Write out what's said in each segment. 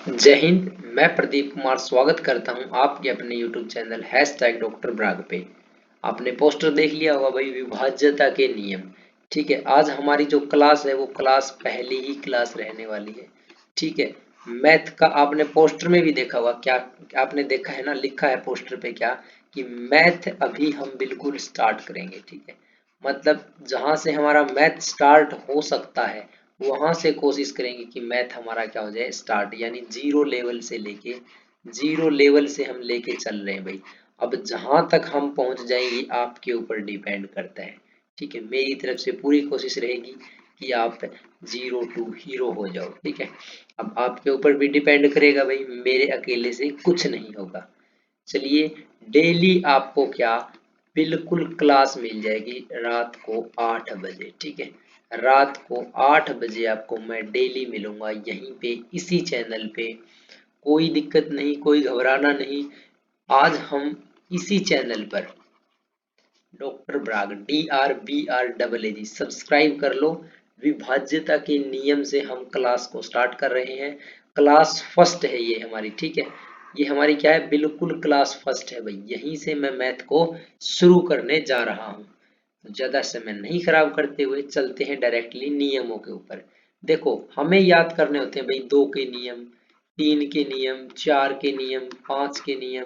जय हिंद। मैं प्रदीप कुमार स्वागत करता हूं आपके अपने YouTube चैनल डॉक्टर ब्राग पे। आपने पोस्टर देख लिया होगा भाई, विभाज्यता के नियम। ठीक है, आज हमारी जो क्लास है वो क्लास पहली ही क्लास रहने वाली है। ठीक है, मैथ का आपने पोस्टर में भी देखा होगा। क्या आपने देखा है ना, लिखा है पोस्टर पे क्या कि मैथ अभी हम बिल्कुल स्टार्ट करेंगे। ठीक है, मतलब जहां से हमारा मैथ स्टार्ट हो सकता है वहां से कोशिश करेंगे कि मैथ हमारा क्या हो जाए स्टार्ट, यानी जीरो लेवल से हम लेके चल रहे हैं भाई। अब जहां तक हम पहुंच जाएंगे आपके ऊपर डिपेंड करता है। ठीक है, मेरी तरफ से पूरी कोशिश रहेगी कि आप जीरो टू हीरो हो जाओ। ठीक है, अब आपके ऊपर भी डिपेंड करेगा भाई, मेरे अकेले से कुछ नहीं होगा। चलिए, डेली आपको क्या बिल्कुल क्लास मिल जाएगी रात को 8 बजे। ठीक है, रात को 8 बजे आपको मैं डेली मिलूंगा यहीं पे, इसी चैनल पे। कोई दिक्कत नहीं, कोई घबराना नहीं। आज हम इसी चैनल पर डॉक्टर ब्राग DRBRAAG सब्सक्राइब कर लो। विभाज्यता के नियम से हम क्लास को स्टार्ट कर रहे हैं। क्लास फर्स्ट है ये हमारी। ठीक है, ये हमारी क्या है, बिल्कुल क्लास फर्स्ट है भाई। यहीं से मैं मैथ को शुरू करने जा रहा हूँ। तो ज्यादा समय नहीं खराब करते हुए चलते हैं डायरेक्टली नियमों के ऊपर। देखो, हमें याद करने होते हैं भाई 2 के नियम, 3 के नियम, 4 के नियम, 5 के नियम,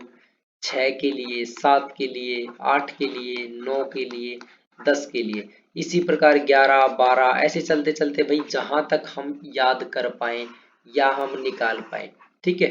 6 के लिए, 7 के लिए, 8 के लिए, 9 के लिए, 10 के लिए। इसी प्रकार 11 12 ऐसे चलते चलते भाई जहां तक हम याद कर पाए या हम निकाल पाए। ठीक है,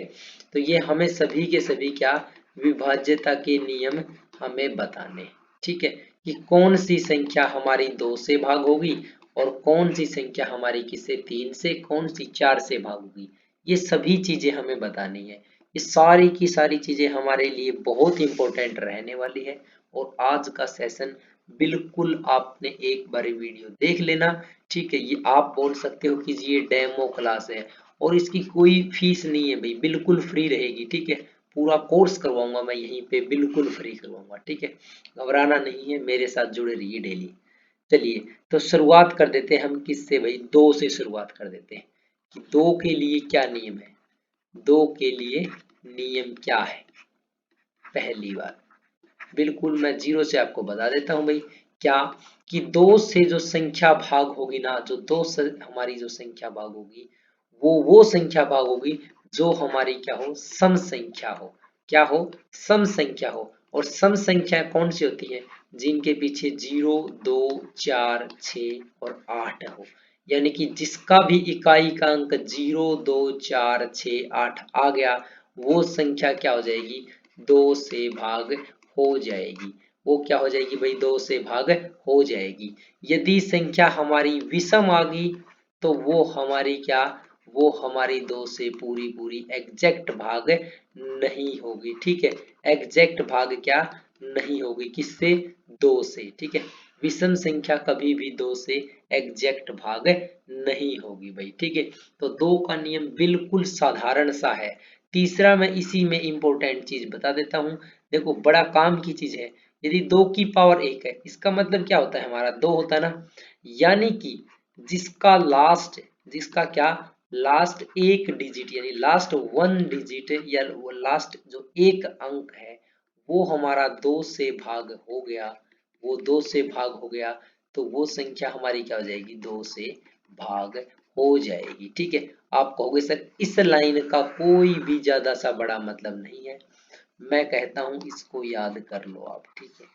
तो ये हमें सभी के सभी क्या, विभाज्यता के नियम हमें बताने। ठीक है, कि कौन सी संख्या हमारी 2 से भाग होगी और कौन सी संख्या हमारी किससे, 3 से, कौन सी 4 से भाग होगी। ये सभी चीजें हमें बतानी है। ये सारी की सारी चीजें हमारे लिए बहुत इंपॉर्टेंट रहने वाली है। और आज का सेशन बिल्कुल आपने एक बार वीडियो देख लेना। ठीक है, ये आप बोल सकते हो कि ये डेमो क्लास है और इसकी कोई फीस नहीं है भाई, बिल्कुल फ्री रहेगी। ठीक है, पूरा कोर्स करवाऊंगा मैं यहीं पे, बिल्कुल फ्री करवाऊंगा। ठीक है, घबराना नहीं है, मेरे साथ जुड़े रहिए डेली। चलिए, तो शुरुआत कर देते हैं हम किससे भाई, 2 से शुरुआत कर देते हैं कि 2 के लिए क्या नियम है। 2 के लिए नियम क्या है। पहली बात, बिल्कुल मैं जीरो से आपको बता देता हूं भाई। क्या कि 2 से जो संख्या भाग होगी ना, जो 2 से हमारी जो संख्या भाग होगी वो संख्या भाग होगी जो हमारी क्या हो, सम संख्या हो। क्या हो, सम संख्या हो। और सम संख्या कौन सी होती है, जिनके पीछे 0 2 4 6 और 8 हो। यानी कि जिसका भी इकाई का अंक 0 2 4 6 8 आ गया, वो संख्या क्या हो जाएगी, 2 से भाग हो जाएगी। वो क्या हो जाएगी भाई, 2 से भाग हो जाएगी। यदि संख्या हमारी विषम आ गई तो वो हमारी क्या, वो हमारी 2 से पूरी पूरी एग्जैक्ट भाग नहीं होगी। ठीक है, एग्जैक्ट भाग क्या नहीं होगी, किससे, 2 से। ठीक है, विषम संख्या कभी भी 2 से एग्जैक्ट भाग नहीं होगी भाई। ठीक है, तो 2 का नियम बिल्कुल साधारण सा है। तीसरा मैं इसी में इंपॉर्टेंट चीज बता देता हूं। देखो, बड़ा काम की चीज है। यदि 2 की पावर 1 है, इसका मतलब क्या होता है, हमारा 2 होता है ना। यानी कि जिसका लास्ट, जिसका क्या, लास्ट एक डिजिट, यानी लास्ट 1 डिजिट या वो लास्ट जो एक अंक है वो हमारा 2 से भाग हो गया, वो 2 से भाग हो गया, तो वो संख्या हमारी क्या हो जाएगी, 2 से भाग हो जाएगी। ठीक है, आप कहोगे सर इस लाइन का कोई भी ज्यादा सा बड़ा मतलब नहीं है। मैं कहता हूं इसको याद कर लो आप। ठीक है,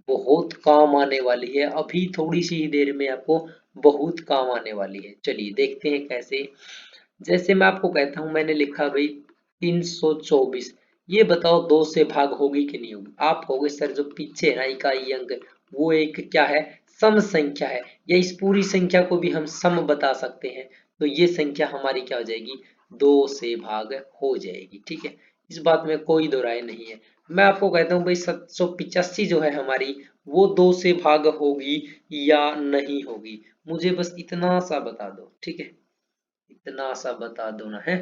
बहुत काम आने वाली है, अभी थोड़ी सी ही देर में आपको बहुत काम आने वाली है। चलिए देखते हैं कैसे। जैसे मैं आपको कहता हूं, मैंने लिखा भाई 324, ये बताओ 2 से भाग होगी कि नहीं होगी। आप कहोगे सर जो पीछे है ना इकाई अंक, वो एक क्या है, सम संख्या है, या इस पूरी संख्या को भी हम सम बता सकते हैं। तो ये संख्या हमारी क्या हो जाएगी, 2 से भाग हो जाएगी। ठीक है, इस बात में कोई दो राय नहीं है। मैं आपको कहता हूँ भाई 785 जो है हमारी, वो 2 से भाग होगी या नहीं होगी, मुझे बस इतना सा बता दो। ठीक है, इतना सा बता दो ना है,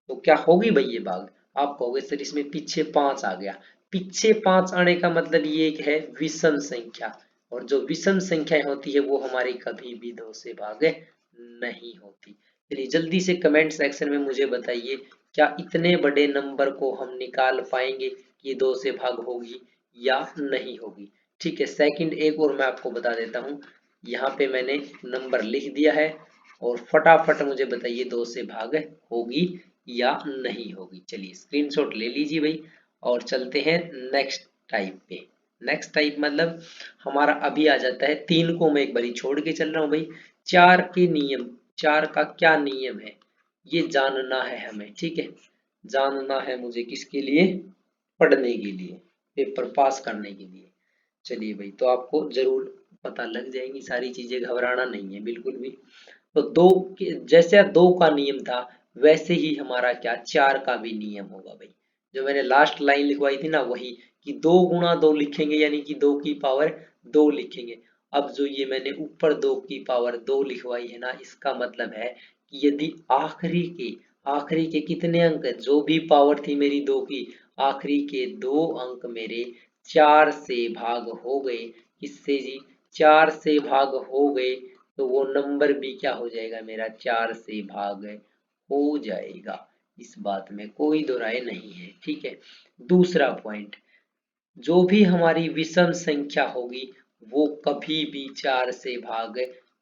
तो क्या होगी भाई ये भाग। आप कहोगे सर इसमें पीछे 5 आ गया। पीछे 5 आने का मतलब ये एक है विषम संख्या, और जो विषम संख्याएं होती है वो हमारी कभी भी 2 से भाग नहीं होती। चलिए जल्दी से कमेंट सेक्शन में मुझे बताइए क्या इतने बड़े नंबर को हम निकाल पाएंगे कि ये 2 से भाग होगी या नहीं होगी। ठीक है, सेकंड एक और मैं आपको बता देता हूँ। यहाँ पे मैंने नंबर लिख दिया है और फटाफट मुझे बताइए 2 से भाग होगी या नहीं होगी। चलिए स्क्रीनशॉट ले लीजिए भाई और चलते हैं नेक्स्ट टाइप पे। नेक्स्ट टाइप मतलब हमारा अभी आ जाता है 3 को मैं एक बारी छोड़ के चल रहा हूँ भाई। 4 के नियम, 4 का क्या नियम है ये जानना है हमें। ठीक है, जानना है मुझे किसके लिए, पढ़ने के लिए, पेपर पास करने के लिए। चलिए भाई, तो आपको जरूर पता लग जाएगी सारी चीजें, घबराना नहीं है बिल्कुल भी। तो दो जैसे 2 का नियम था वैसे ही हमारा क्या 4 का भी नियम होगा भाई। जो मैंने लास्ट लाइन लिखवाई थी ना वही, कि 2 गुणा 2 लिखेंगे यानी कि 2 की पावर 2 लिखेंगे। अब जो ये मैंने ऊपर 2 की पावर 2 लिखवाई है ना, इसका मतलब है कि यदि आखिरी के कितने अंक, जो भी पावर थी मेरी 2 की, आखिरी के 2 अंक मेरे 4 से भाग हो गए। किससे जी, 4 से भाग हो गए तो वो नंबर भी क्या हो जाएगा मेरा, 4 से भाग हो जाएगा। इस बात में कोई दो राय नहीं है। ठीक है, दूसरा पॉइंट, जो भी हमारी विषम संख्या होगी वो कभी भी 4 से भाग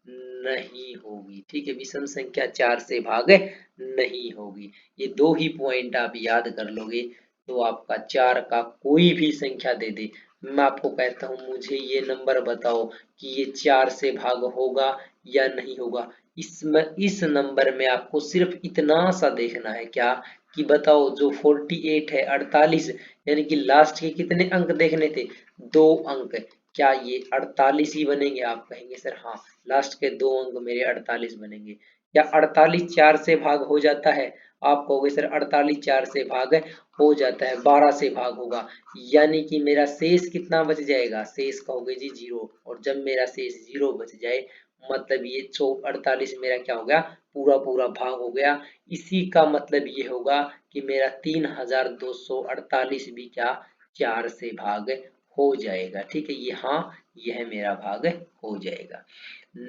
नहीं होगी। ठीक है, विषम संख्या 4 से भाग नहीं होगी। ये 2 ही पॉइंट आप याद कर लोगे तो आपका 4 का कोई भी संख्या दे दे, मैं आपको कहता हूं मुझे ये नंबर बताओ कि ये 4 से भाग होगा या नहीं होगा। इस नंबर में आपको सिर्फ इतना सा देखना है, क्या कि बताओ जो 48 है, 48, यानी कि लास्ट के कितने अंक देखने थे, 2 अंक, क्या ये 48 ही बनेंगे। आप कहेंगे सर हाँ, लास्ट के 2 अंक मेरे 48 बनेंगे। क्या 48 4 से भाग हो जाता है? आप कहोगे सर 48 4 से भाग हो जाता है, 12 से भाग होगा, यानी कि मेरा शेष कितना बच जाएगा, शेष कहोगे जी 0। और जब मेरा शेष 0 बच जाए मतलब ये 48 मेरा क्या हो गया, पूरा पूरा भाग हो गया। इसी का मतलब ये होगा कि मेरा 3248 भी क्या 4 से भाग हो जाएगा। ठीक है, ये हाँ, यह मेरा भाग हो जाएगा।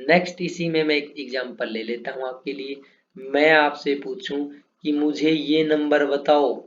नेक्स्ट इसी में मैं एक एग्जांपल ले लेता हूं आपके लिए। मैं आपसे पूछूं कि मुझे ये नंबर बताओ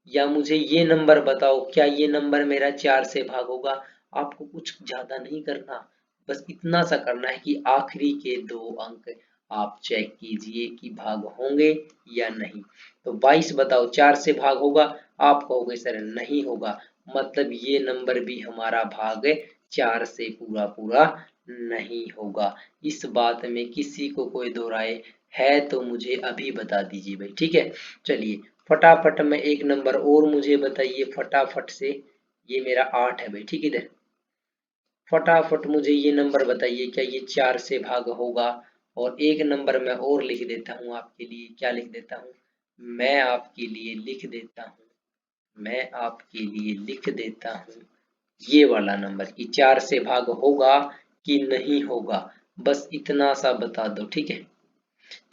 या मुझे ये नंबर बताओ, क्या ये नंबर मेरा 4 से भाग होगा। आपको कुछ ज्यादा नहीं करना, बस इतना सा करना है कि आखिरी के 2 अंक आप चेक कीजिए कि भाग होंगे या नहीं। तो 22 बताओ 4 से भाग होगा? आप कहोगे सर नहीं होगा, मतलब ये नंबर भी हमारा भाग 4 से पूरा पूरा नहीं होगा। इस बात में किसी को कोई दो राय है तो मुझे अभी बता दीजिए भाई। ठीक है, चलिए फटाफट में एक नंबर और मुझे बताइए फटाफट से। ये मेरा 8 है भाई। ठीक है, इधर फटाफट मुझे ये नंबर बताइए, क्या ये 4 से भाग होगा? और एक नंबर मैं और लिख देता हूँ आपके लिए, क्या लिख देता हूँ, मैं आपके लिए लिख देता हूँ, मैं आपके लिए लिख देता हूँ ये वाला नंबर, कि 4 से भाग होगा कि नहीं होगा, बस इतना सा बता दो। ठीक है,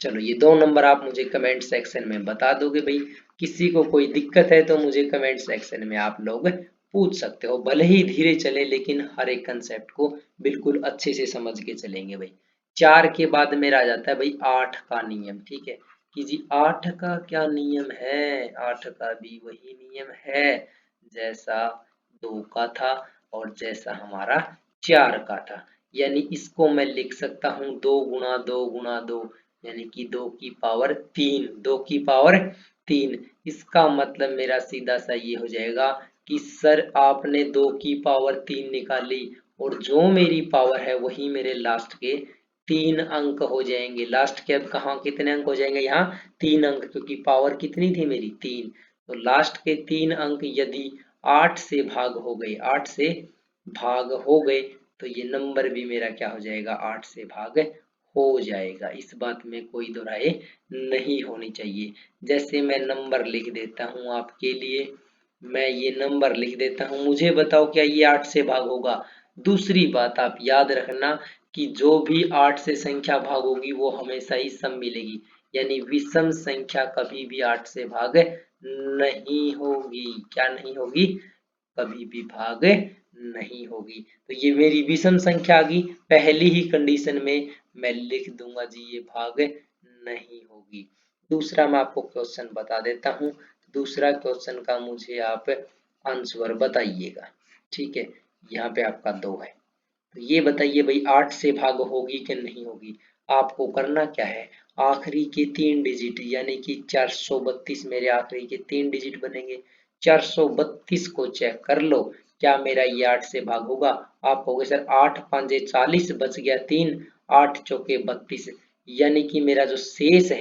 चलो ये 2 नंबर आप मुझे कमेंट सेक्शन में बता दोगे भाई। किसी को कोई दिक्कत है तो मुझे कमेंट सेक्शन में आप लोग पूछ सकते हो, भले ही धीरे चले लेकिन हर एक कंसेप्ट को बिल्कुल अच्छे से समझ के चलेंगे भाई। 4 के बाद मेरा आ जाता है भाई 8 का नियम। ठीक है, कि जी 8 का क्या नियम है, 8 का भी वही नियम है जैसा 2 का था और जैसा हमारा 4 का था। यानी इसको मैं लिख सकता हूँ 2 गुणा 2 गुणा 2, यानी कि 2 की पावर 3, 2 की पावर 3। इसका मतलब मेरा सीधा सा ये हो जाएगा कि सर आपने 2 की पावर 3 निकाली और जो मेरी पावर है वही मेरे लास्ट के 3 अंक हो जाएंगे। लास्ट के अब कहाँ कितने अंक हो जाएंगे, यहाँ 3 अंक, क्योंकि पावर कितनी थी मेरी 3। तो लास्ट के 3 अंक यदि 8 से भाग हो गए, 8 से भाग हो गए तो ये नंबर भी मेरा क्या हो जाएगा, 8 से भाग हो जाएगा। इस बात में कोई दो राय नहीं होनी चाहिए। जैसे मैं नंबर लिख देता हूँ आपके लिए, मैं ये नंबर लिख देता हूँ, मुझे बताओ क्या ये 8 से भाग होगा। दूसरी बात आप याद रखना कि जो भी 8 से संख्या भागोगी वो हमेशा ही सम मिलेगी, यानी विषम संख्या कभी भी 8 से भाग नहीं होगी। क्या नहीं होगी, कभी भी भाग नहीं होगी। तो ये मेरी विषम संख्या आ गई, पहली ही कंडीशन में मैं लिख दूंगा जी ये भाग नहीं होगी। दूसरा मैं आपको क्वेश्चन बता देता हूँ, दूसरा क्वेश्चन का मुझे आप आंसर बताइएगा। ठीक है, यहाँ पे आपका 2 है, तो ये बताइए भाई 8 से भाग होगी कि नहीं होगी। आपको करना क्या है, आखिरी के 3 डिजिट यानी कि 432 मेरे आखिरी के 3 डिजिट बनेंगे। 432 को चेक कर लो, क्या मेरा ये 8 से भाग होगा। आप कहोगे सर 8 5 40 बच गया 3, 8 चौके 32, यानी कि मेरा जो शेष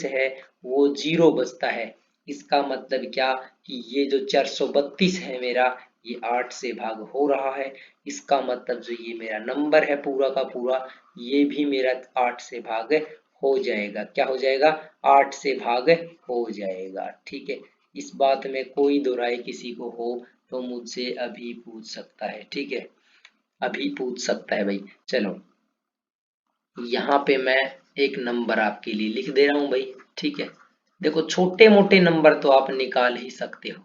है वो 0 बचता है। इसका मतलब क्या कि ये जो 432 है मेरा, ये 8 से भाग हो रहा है। इसका मतलब जो ये मेरा नंबर है पूरा का पूरा, ये भी मेरा 8 से भाग हो जाएगा। क्या हो जाएगा, 8 से भाग हो जाएगा। ठीक है, इस बात में कोई दो राय किसी को हो तो मुझसे अभी पूछ सकता है। ठीक है, अभी पूछ सकता है भाई। चलो यहाँ पे मैं एक नंबर आपके लिए लिख दे रहा हूँ भाई। ठीक है, देखो छोटे मोटे नंबर तो आप निकाल ही सकते हो,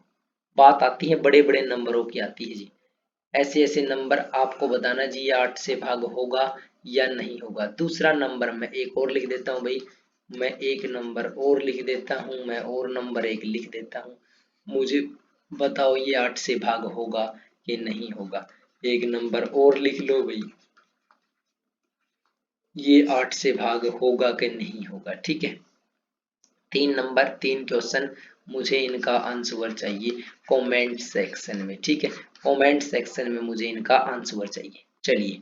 बात आती है बड़े बड़े नंबरों की आती है जी। ऐसे ऐसे नंबर आपको बताना जी, ये 8 से भाग होगा या नहीं होगा। दूसरा नंबर मैं एक और लिख देता हूँ भाई, मैं एक नंबर और लिख देता हूँ, मैं और नंबर एक लिख देता हूँ। मुझे बताओ ये 8 से भाग होगा कि नहीं होगा। एक नंबर और लिख लो भाई, ये 8 से भाग होगा कि नहीं होगा। ठीक है, 3 नंबर 3 क्वेश्चन, मुझे इनका आंसर चाहिए कमेंट सेक्शन में। ठीक है, कमेंट सेक्शन में मुझे इनका आंसर चाहिए। चलिए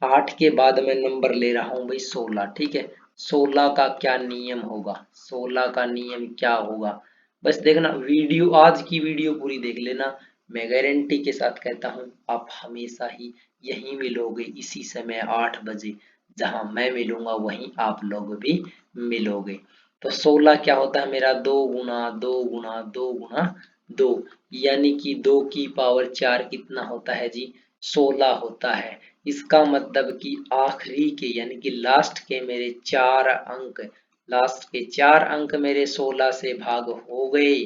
8 के बाद मैं नंबर ले रहा हूं भाई 16। ठीक है, 16 का क्या नियम होगा, 16 का नियम क्या होगा, बस देखना वीडियो, आज की वीडियो पूरी देख लेना। मैं गारंटी के साथ कहता हूं आप हमेशा ही यहीं मिलोगे, इसी समय 8 बजे, जहां मैं मिलूंगा वहीं आप लोग भी मिलोगे। तो 16 क्या होता है मेरा, 2 गुना 2 गुना 2 गुना 2, यानी कि 2 की पावर 4 कितना होता है जी, 16 होता है। इसका मतलब कि आखिरी के यानी कि लास्ट के मेरे 4 अंक, लास्ट के 4 अंक मेरे 16 से भाग हो गए,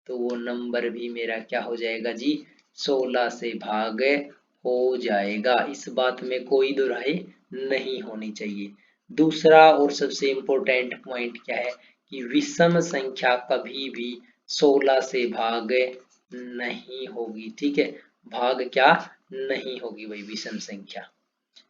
तो वो नंबर भी मेरा क्या हो जाएगा जी, 16 से भाग हो जाएगा। इस बात में कोई दो राय नहीं होनी चाहिए। दूसरा और सबसे इम्पोर्टेंट पॉइंट क्या है कि विषम संख्या कभी भी 16 से भाग नहीं होगी। ठीक है, भाग क्या नहीं होगी भाई विषम संख्या।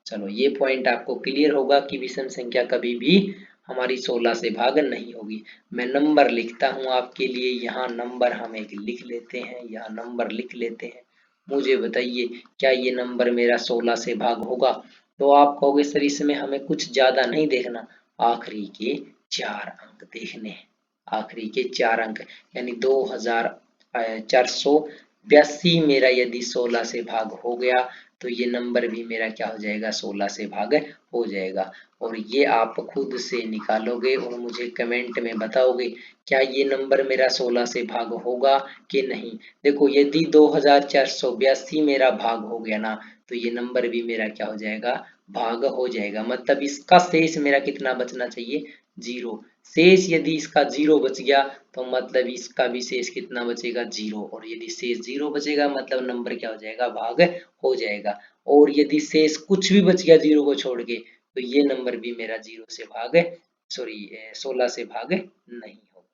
चलो ये पॉइंट आपको क्लियर होगा कि विषम संख्या कभी भी हमारी 16 से भाग नहीं होगी। मैं नंबर लिखता हूं आपके लिए, यहाँ नंबर हम एक लिख लेते हैं, यहाँ नंबर लिख लेते हैं। मुझे बताइए क्या ये नंबर मेरा 16 से भाग होगा। तो आप कहोगे सर इसमें हमें कुछ ज्यादा नहीं देखना, आखिरी के 4 अंक देखने हैं। आखिरी के 4 अंक यानी 2482 मेरा यदि 16 से भाग हो गया तो ये नंबर भी मेरा क्या हो जाएगा, 16 से भाग हो जाएगा। और ये आप खुद से निकालोगे और मुझे कमेंट में बताओगे क्या ये नंबर मेरा 16 से भाग होगा कि नहीं। देखो यदि 2482 मेरा भाग हो गया ना, तो ये नंबर भी मेरा क्या हो जाएगा, भाग हो जाएगा। मतलब इसका शेष मेरा कितना बचना चाहिए, 0। शेष यदि इसका 0 बच गया तो मतलब इसका भी शेष कितना बचेगा, 0। और यदि शेष 0 बचेगा मतलब नंबर क्या हो जाएगा, भाग हो जाएगा। और यदि शेष कुछ भी बच गया 0 को छोड़ के, तो ये नंबर भी मेरा 0 से भाग, सॉरी 16 से भाग नहीं होगा।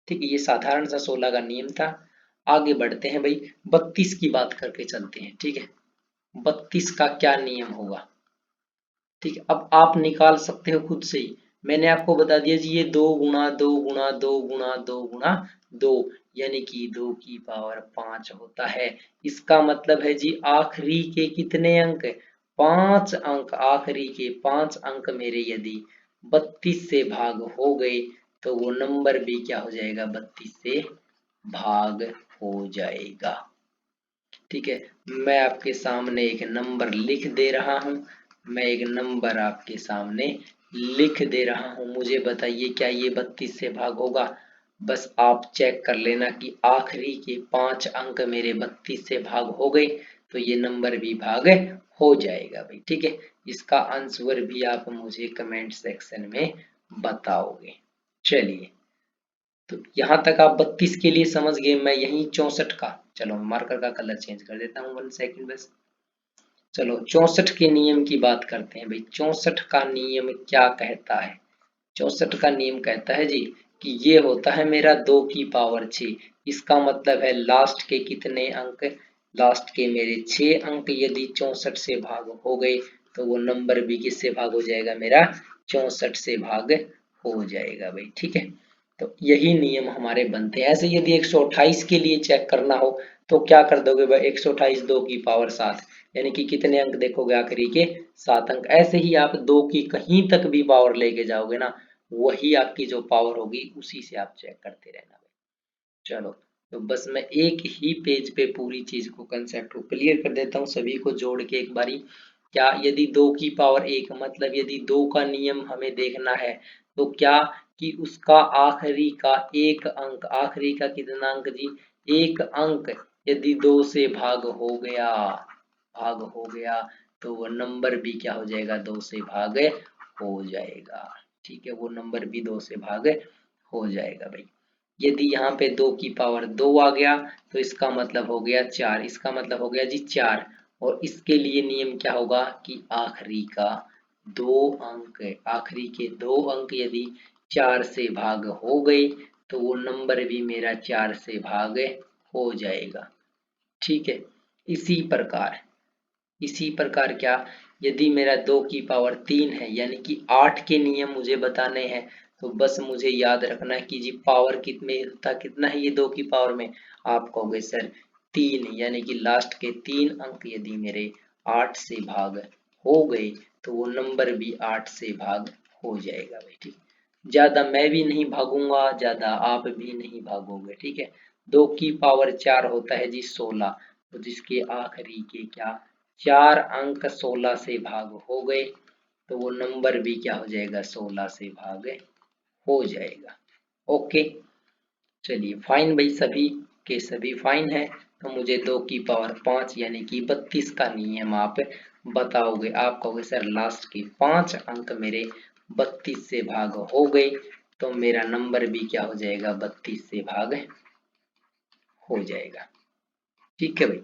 ठीक है, ये साधारण सा 16 का नियम था। आगे बढ़ते हैं भाई, 32 की बात करके चलते हैं। ठीक है, 32 का क्या नियम होगा। ठीक है, अब आप निकाल सकते हो खुद से ही। मैंने आपको बता दिया जी, ये 2 गुना 2 गुना 2 गुना 2 गुना 2, यानी कि 2 की पावर 5 होता है। इसका मतलब है जी आखिरी के कितने अंक, 5 अंक, आखिरी के 5 अंक मेरे यदि 32 से भाग हो गए तो वो नंबर भी क्या हो जाएगा, 32 से भाग हो जाएगा। ठीक है, मैं आपके सामने एक नंबर लिख दे रहा हूं, मैं एक नंबर आपके सामने लिख दे रहा हूं। मुझे बताइए क्या ये 32 से भाग होगा। बस आप चेक कर लेना कि आखिरी के 5 अंक मेरे 32 से भाग हो गए तो ये नंबर भी भाग हो जाएगा भाई। ठीक है, इसका आंसर भी आप मुझे कमेंट सेक्शन में बताओगे। चलिए, तो यहां तक आप 32 के लिए समझ गए। मैं यही 64 का, चलो मार्कर का कलर चेंज कर देता हूँ 1 सेकंड बस। चलो 64 के नियम की बात करते हैं भाई। 64 का नियम क्या कहता है, 64 का नियम कहता है जी कि ये होता है मेरा 2 की पावर 6। इसका मतलब है लास्ट के कितने अंक, लास्ट के मेरे 6 अंक यदि 64 से भाग हो गए तो वो नंबर भी किससे भाग हो जाएगा, मेरा 64 से भाग हो जाएगा भाई। ठीक है, तो यही नियम हमारे बनते हैं। ऐसे यदि 128 के लिए चेक करना हो तो क्या कर दोगे भाई, 128 2 की पावर 7, यानी कि कितने अंक देखोगे आखिरी के 7 अंक। ऐसे ही आप 2 की कहीं तक भी पावर लेके जाओगे ना, वही आपकी जो पावर होगी उसी से आप चेक करते रहना भाई। चलो, तो बस मैं एक ही पेज पे पूरी चीज को, कंसेप्ट को क्लियर कर देता हूँ सभी को जोड़ के एक बारी। क्या, यदि 2 की पावर 1 मतलब यदि 2 का नियम हमें देखना है तो क्या कि उसका आखिरी का एक अंक, आखिरी का कितना अंक जी, एक अंक यदि 2 से भाग हो गया, भाग हो गया तो वो नंबर भी क्या हो जाएगा, 2 से भाग हो जाएगा। ठीक है, वो नंबर भी 2 से भाग हो जाएगा भाई। यदि यहाँ पे 2 की पावर 2 आ गया तो इसका मतलब हो गया 4, इसका मतलब हो गया जी 4। और इसके लिए नियम क्या होगा कि आखिरी का 2 अंक, आखिरी के 2 अंक यदि 4 से भाग हो गए तो वो नंबर भी मेरा 4 से भाग हो जाएगा। ठीक है, इसी प्रकार, इसी प्रकार क्या, यदि मेरा 2 की पावर 3 है यानी कि 8 के नियम मुझे बताने हैं तो बस मुझे याद रखना है कि जी पावर कितने था, कितना है ये 2 की पावर में, आप कहोगे सर 3, यानी कि लास्ट के 3 अंक यदि मेरे 8 से भाग हो गए तो वो नंबर भी 8 से भाग हो जाएगा भाई। ठीक, ज्यादा मैं भी नहीं भागूंगा, ज्यादा आप भी नहीं भागोगे। ठीक है, 2 की पावर 4 होता है जी 16, तो जिसके आखिरी के क्या 4 अंक 16 से भाग हो गए तो वो नंबर भी क्या हो जाएगा, 16 से भाग हो जाएगा। ओके, चलिए फाइन भाई, सभी के सभी फाइन है। तो मुझे 2 की पावर 5 यानी कि 32 का नियम आप बताओगे। आप कहोगे सर लास्ट के 5 अंक मेरे 32 से भाग हो गए तो मेरा नंबर भी क्या हो जाएगा, 32 से भाग हो जाएगा। ठीक है भाई,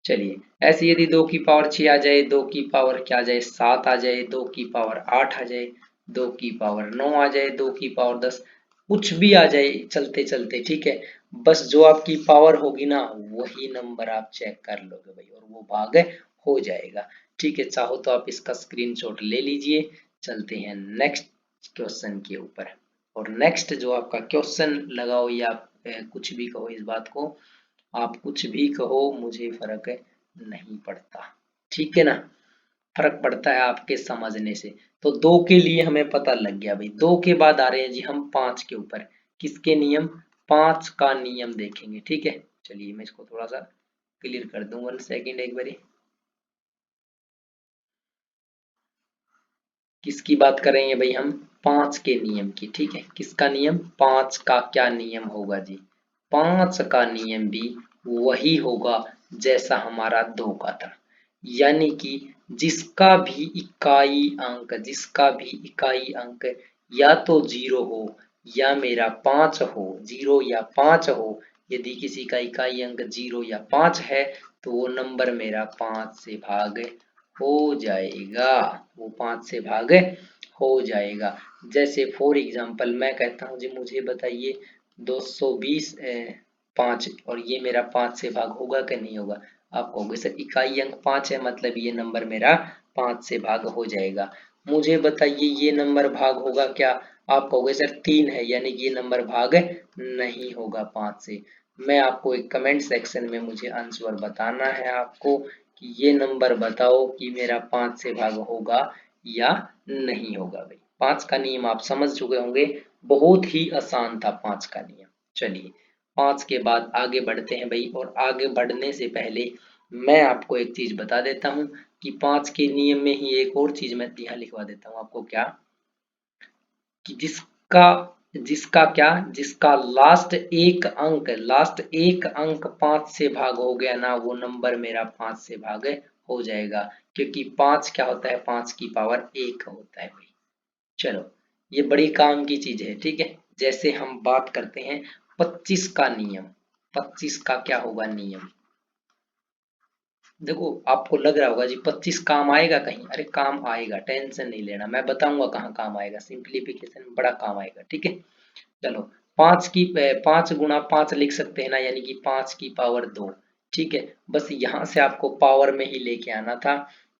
चलिए ऐसे यदि 2 की पावर 6 आ जाए, 2 की पावर क्या आ जाए 7 आ जाए, 2 की पावर 8 आ जाए, 2 की पावर 9 आ जाए, 2 की पावर 10, कुछ भी आ जाए चलते चलते। ठीक है, बस जो आपकी पावर होगी ना वही नंबर आप चेक कर लोगे भाई और वो भाग हो जाएगा। ठीक है, चाहो तो आप इसका स्क्रीनशॉट ले लीजिए। चलते हैं नेक्स्ट क्वेश्चन के ऊपर। और नेक्स्ट जो आपका क्वेश्चन लगाओ या कुछ भी कहो, इस बात को आप कुछ भी कहो मुझे फर्क नहीं पड़ता। ठीक है ना, फर्क पड़ता है आपके समझने से। तो 2 के लिए हमें पता लग गया भाई। 2 के बाद आ रहे हैं जी हम 5 के ऊपर। किसके नियम, 5 का नियम देखेंगे। ठीक है, चलिए मैं इसको थोड़ा सा क्लियर कर दूं, 1 सेकेंड एक बारी। किसकी बात करेंगे भाई हम, 5 के नियम की। ठीक है, किसका नियम, 5 का क्या नियम होगा जी, 5 का नियम भी वही होगा जैसा हमारा 2 का था। यानी कि जिसका भी इकाई अंक, जिसका भी इकाई अंक या तो 0 हो या मेरा 5 हो, 0 या 5 हो, यदि किसी का इकाई अंक 0 या 5 है तो वो नंबर मेरा 5 से भाग हो जाएगा, वो 5 से भाग हो जाएगा। जैसे फॉर एग्जांपल मैं कहता हूँ जी मुझे बताइए 220 5, और ये मेरा 5 से भाग होगा कि नहीं होगा। आप कहोगे सर इकाई अंक 5 है मतलब ये नंबर मेरा 5 से भाग हो जाएगा। मुझे बताइए ये नंबर भाग होगा क्या, आप कहोगे सर 3 है यानी कि ये नंबर भाग नहीं होगा 5 से। मैं आपको एक कमेंट सेक्शन में मुझे आंसर बताना है आपको कि ये नंबर बताओ कि मेरा 5 से भाग होगा या नहीं होगा भाई। 5 का नियम आप समझ चुके होंगे, बहुत ही आसान था 5 का नियम। चलिए 5 के बाद आगे बढ़ते हैं भाई, और आगे बढ़ने से पहले मैं आपको एक चीज बता देता हूँ कि 5 के नियम में ही एक और चीज मैं यहाँ लिखवा देता हूँ आपको, क्या कि जिसका जिसका क्या, जिसका लास्ट एक अंक, लास्ट एक अंक 5 से भाग हो गया ना वो नंबर मेरा 5 से भाग हो जाएगा। क्योंकि 5 क्या होता है, 5 की पावर 1 होता है भाई। चलो, ये बड़ी काम की चीज है। ठीक है, जैसे हम बात करते हैं 25 का नियम, 25 का क्या होगा नियम, देखो आपको लग रहा होगा जी 25 काम आएगा कहीं, अरे काम आएगा, टेंशन नहीं लेना, मैं बताऊंगा कहाँ काम आएगा, सिंप्लीफिकेशन में बड़ा काम आएगा, ठीक है। चलो 5 लिख सकते हैं ना, यानी कि 5 की पावर 2, ठीक है। बस यहाँ से आपको पावर में ही लेके आना था,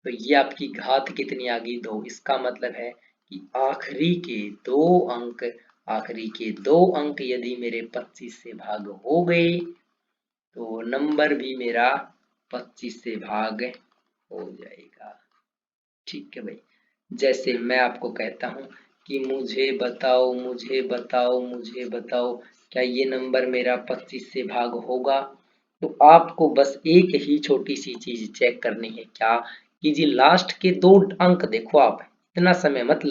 तो ये आपकी घात कितनी आ गई, 2। इसका मतलब है कि आखिरी के दो अंक यदि मेरे 25 से भाग हो गए तो नंबर भी मेरा 25 से भाग हो जाएगा, ठीक है भाई। जैसे मैं आपको कहता हूं कि मुझे बताओ क्या ये नंबर मेरा 25 से भाग होगा, तो आपको बस एक ही छोटी सी चीज चेक करनी है, क्या कि जी लास्ट के 2 अंक देखो, आप इतना समय मत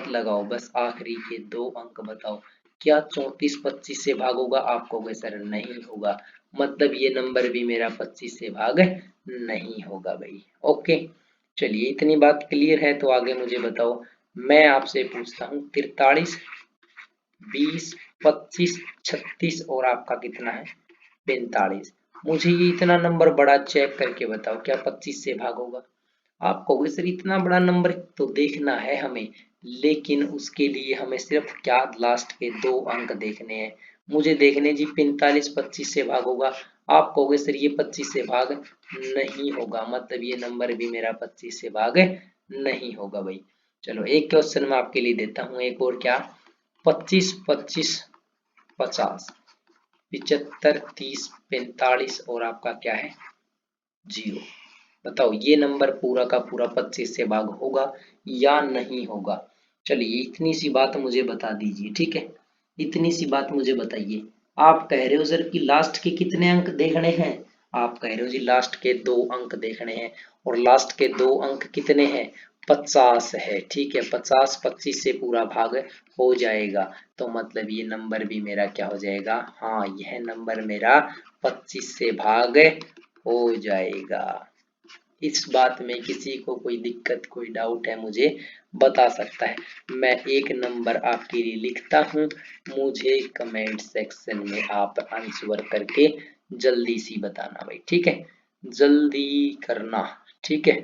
लगाओ, बस आखिरी के 2 अंक बताओ, क्या 34 25 से भाग होगा, आप कहोगे सर नहीं होगा, मतलब ये नंबर भी मेरा 25 से भाग नहीं होगा भाई। ओके, चलिए इतनी बात क्लियर है, तो आगे मुझे बताओ, मैं आपसे पूछता हूँ 43 20 25 36 और आपका कितना है 45, मुझे ये इतना नंबर बड़ा चेक करके बताओ क्या 25 से भाग होगा। आप कहोगे सर इतना बड़ा नंबर तो देखना है हमें, लेकिन उसके लिए हमें सिर्फ क्या लास्ट के 2 अंक देखने हैं, मुझे देखने जी 45 25 से भाग होगा, आप कहोगे सर ये 25 से भाग नहीं होगा, मतलब ये नंबर भी मेरा 25 से भाग नहीं होगा भाई। चलो एक क्वेश्चन मैं आपके लिए देता हूँ एक और, क्या 25 25 50 75 30 45 और आपका क्या है 0, बताओ ये नंबर पूरा का पूरा 25 से भाग होगा या नहीं होगा। चलिए इतनी सी बात मुझे बता दीजिए, ठीक है, इतनी सी बात मुझे बताइए। आप कह रहे हो सर कि लास्ट के कितने अंक देखने हैं, आप कह रहे हो जी लास्ट के 2 अंक देखने हैं, और लास्ट के 2 अंक कितने हैं 50 है, ठीक है, 50 25 से पूरा भाग हो जाएगा, तो मतलब ये नंबर भी मेरा क्या हो जाएगा, हाँ यह नंबर मेरा 25 से भाग हो जाएगा। इस बात में किसी को कोई दिक्कत कोई डाउट है मुझे बता सकता है, मैं एक नंबर आपके लिए लिखता हूँ, मुझे कमेंट सेक्शन में आप आंसर करके जल्दी सी बताना भाई, ठीक है, जल्दी करना, ठीक है।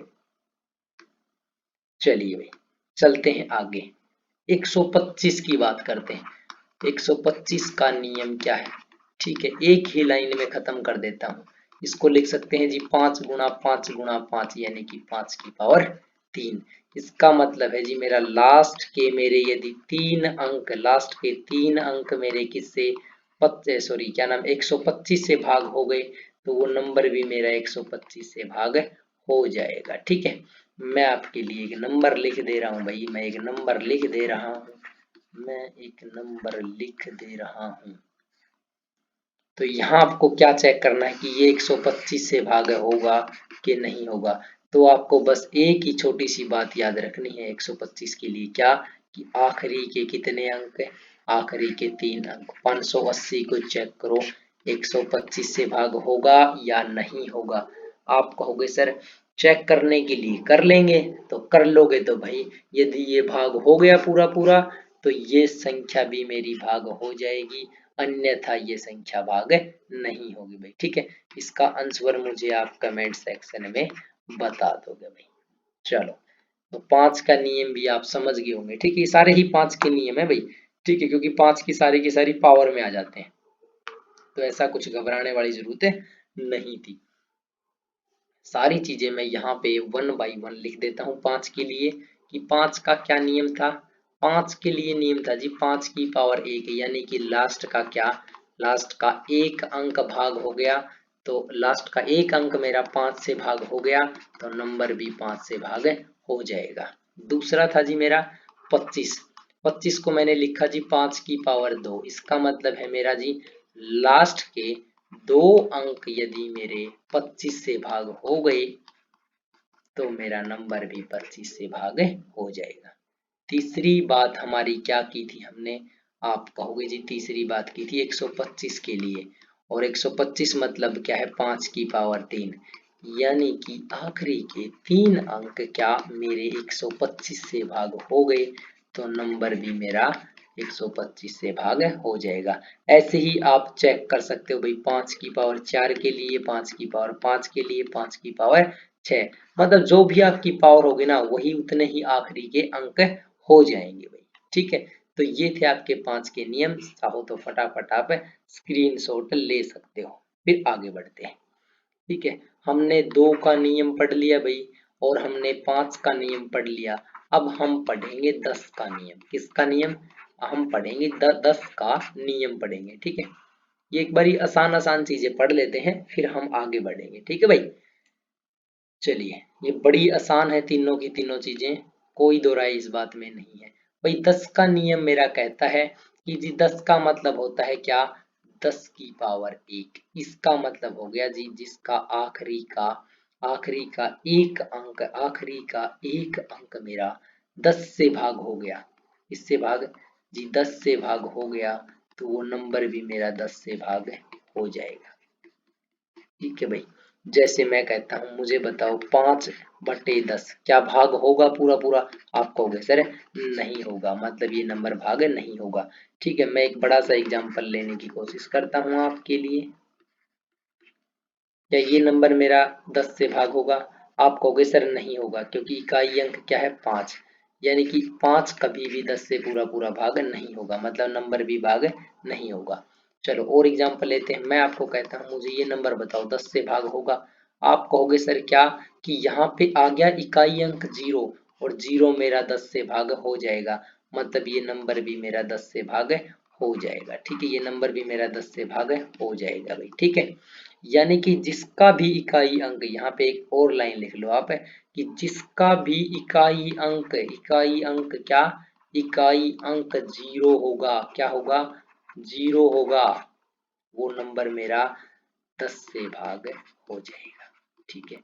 चलिए भाई चलते हैं आगे, 125 की बात करते हैं। 125 का नियम क्या है, ठीक है, एक ही लाइन में खत्म कर देता हूँ, इसको लिख सकते हैं जी 5 × 5 × 5 यानी कि 5 की पावर 3। इसका मतलब है जी मेरा लास्ट के मेरे यदि 3 अंक, लास्ट के 3 अंक मेरे किससे सॉरी क्या नाम 125 से भाग हो गए, तो वो नंबर भी मेरा 125 से भाग हो जाएगा, ठीक है। मैं आपके लिए एक नंबर लिख दे रहा हूँ भाई, मैं एक नंबर लिख दे रहा हूँ, मैं एक नंबर लिख दे रहा हूँ। तो यहाँ आपको क्या चेक करना है कि ये 125 से भाग होगा कि नहीं होगा, तो आपको बस एक ही छोटी सी बात याद रखनी है 125 के लिए, क्या कि आखिरी के कितने अंक है, आखिरी के 3 अंक। 580 को चेक करो 125 से भाग होगा या नहीं होगा, आप कहोगे सर चेक करने के लिए कर लेंगे, तो कर लोगे तो भाई यदि ये भाग हो गया पूरा पूरा तो ये संख्या भी मेरी भाग हो जाएगी, अन्यथा ये संख्या भाग नहीं होगी भाई, ठीक है। इसका आंसर मुझे आप कमेंट सेक्शन में बता दोगे भाई। चलो तो 5 का नियम भी आप समझ गए होंगे, ठीक है, ये सारे ही 5 के नियम है भाई, ठीक है, क्योंकि 5 की सारी पावर में आ जाते हैं, तो ऐसा कुछ घबराने वाली जरूरत नहीं थी। सारी चीजें मैं यहाँ पे 1 बाई 1 लिख देता हूँ 5 के लिए, कि 5 का क्या नियम था, 5 के लिए नियम था जी 5 की पावर 1, यानी कि लास्ट का क्या, लास्ट का 1 अंक भाग हो गया, तो लास्ट का 1 अंक मेरा 5 से भाग हो गया, तो नंबर भी 5 से भाग हो जाएगा। दूसरा था जी मेरा 25, 25 को मैंने लिखा जी 5 की पावर 2, इसका मतलब है मेरा जी लास्ट के 2 अंक यदि मेरे 25 से भाग हो गए तो मेरा नंबर भी 25 से भाग हो जाएगा। तीसरी बात हमारी क्या की थी हमने, आप कहोगे जी तीसरी बात की थी 125 के लिए, और 125 मतलब क्या है 5 की पावर 3, यानी कि आखिरी के 3 अंक क्या मेरे 125 से भाग हो गए तो नंबर भी मेरा 125 से भाग हो जाएगा। ऐसे ही आप चेक कर सकते हो भाई 5 की पावर 4 के लिए, 5 की पावर 5 के लिए, 5 की पावर 6, मतलब जो भी आपकी पावर होगी ना वही उतने ही आखिरी के अंक हो जाएंगे भाई। ठीक है, तो ये थे आपके 5 के नियम। चाहो तो फटाफट आप स्क्रीनशॉट ले सकते हो। फिर आगे बढ़ते हैं। ठीक है, हमने 2 का नियम पढ़ लिया भाई और हमने 5 का नियम पढ़ लिया। अब हम पढ़ेंगे 10 का नियम। किसका नियम? हम पढ़ेंगे 10 का नियम पढ़ेंगे। ठीक है, ये एक बारी आसान आसान चीजें पढ़ लेते हैं फिर हम आगे बढ़ेंगे। ठीक है भाई, चलिए, ये बड़ी आसान है तीनों की तीनों चीजें, कोई दो राय इस बात में नहीं है भाई। 10 का नियम मेरा कहता है कि जी 10 का मतलब होता है क्या? 10 की पावर 1। इसका मतलब हो गया जी जिसका आखिरी का एक अंक, आखिरी का एक अंक मेरा 10 से भाग हो गया। इससे भाग जी 10 से भाग हो गया तो वो नंबर भी मेरा 10 से भाग हो जाएगा। ठीक है भाई, जैसे मैं कहता हूँ मुझे बताओ 5/10 क्या भाग होगा पूरा पूरा? आप कहोगे सर नहीं होगा, मतलब ये नंबर भाग नहीं होगा। ठीक है, मैं एक बड़ा सा एग्जांपल लेने की कोशिश करता हूँ आपके लिए। क्या ये नंबर मेरा 10 से भाग होगा? आप कहोगे सर नहीं होगा, क्योंकि इकाई अंक क्या है? 5, यानी कि 5 कभी भी 10 से पूरा पूरा भाग नहीं होगा, मतलब नंबर भी भाग नहीं होगा। चलो और एग्जांपल लेते हैं। मैं आपको कहता हूँ मुझे ये नंबर बताओ 10 से भाग होगा। आप कहोगे सर क्या? कि यहाँ पे आ गया इकाई अंक 0 और 0 मेरा 10 से भाग हो जाएगा, मतलब ये नंबर भी मेरा 10 से भाग हो जाएगा। ठीक है, ये नंबर भी मेरा 10 से भाग हो जाएगा भाई। ठीक है, यानी कि जिसका भी इकाई अंक, यहाँ पे एक और लाइन लिख लो आप, कि जिसका भी इकाई अंक क्या? इकाई अंक 0 होगा। क्या होगा? 0 होगा, वो नंबर मेरा 10 से भाग हो जाएगा। ठीक है,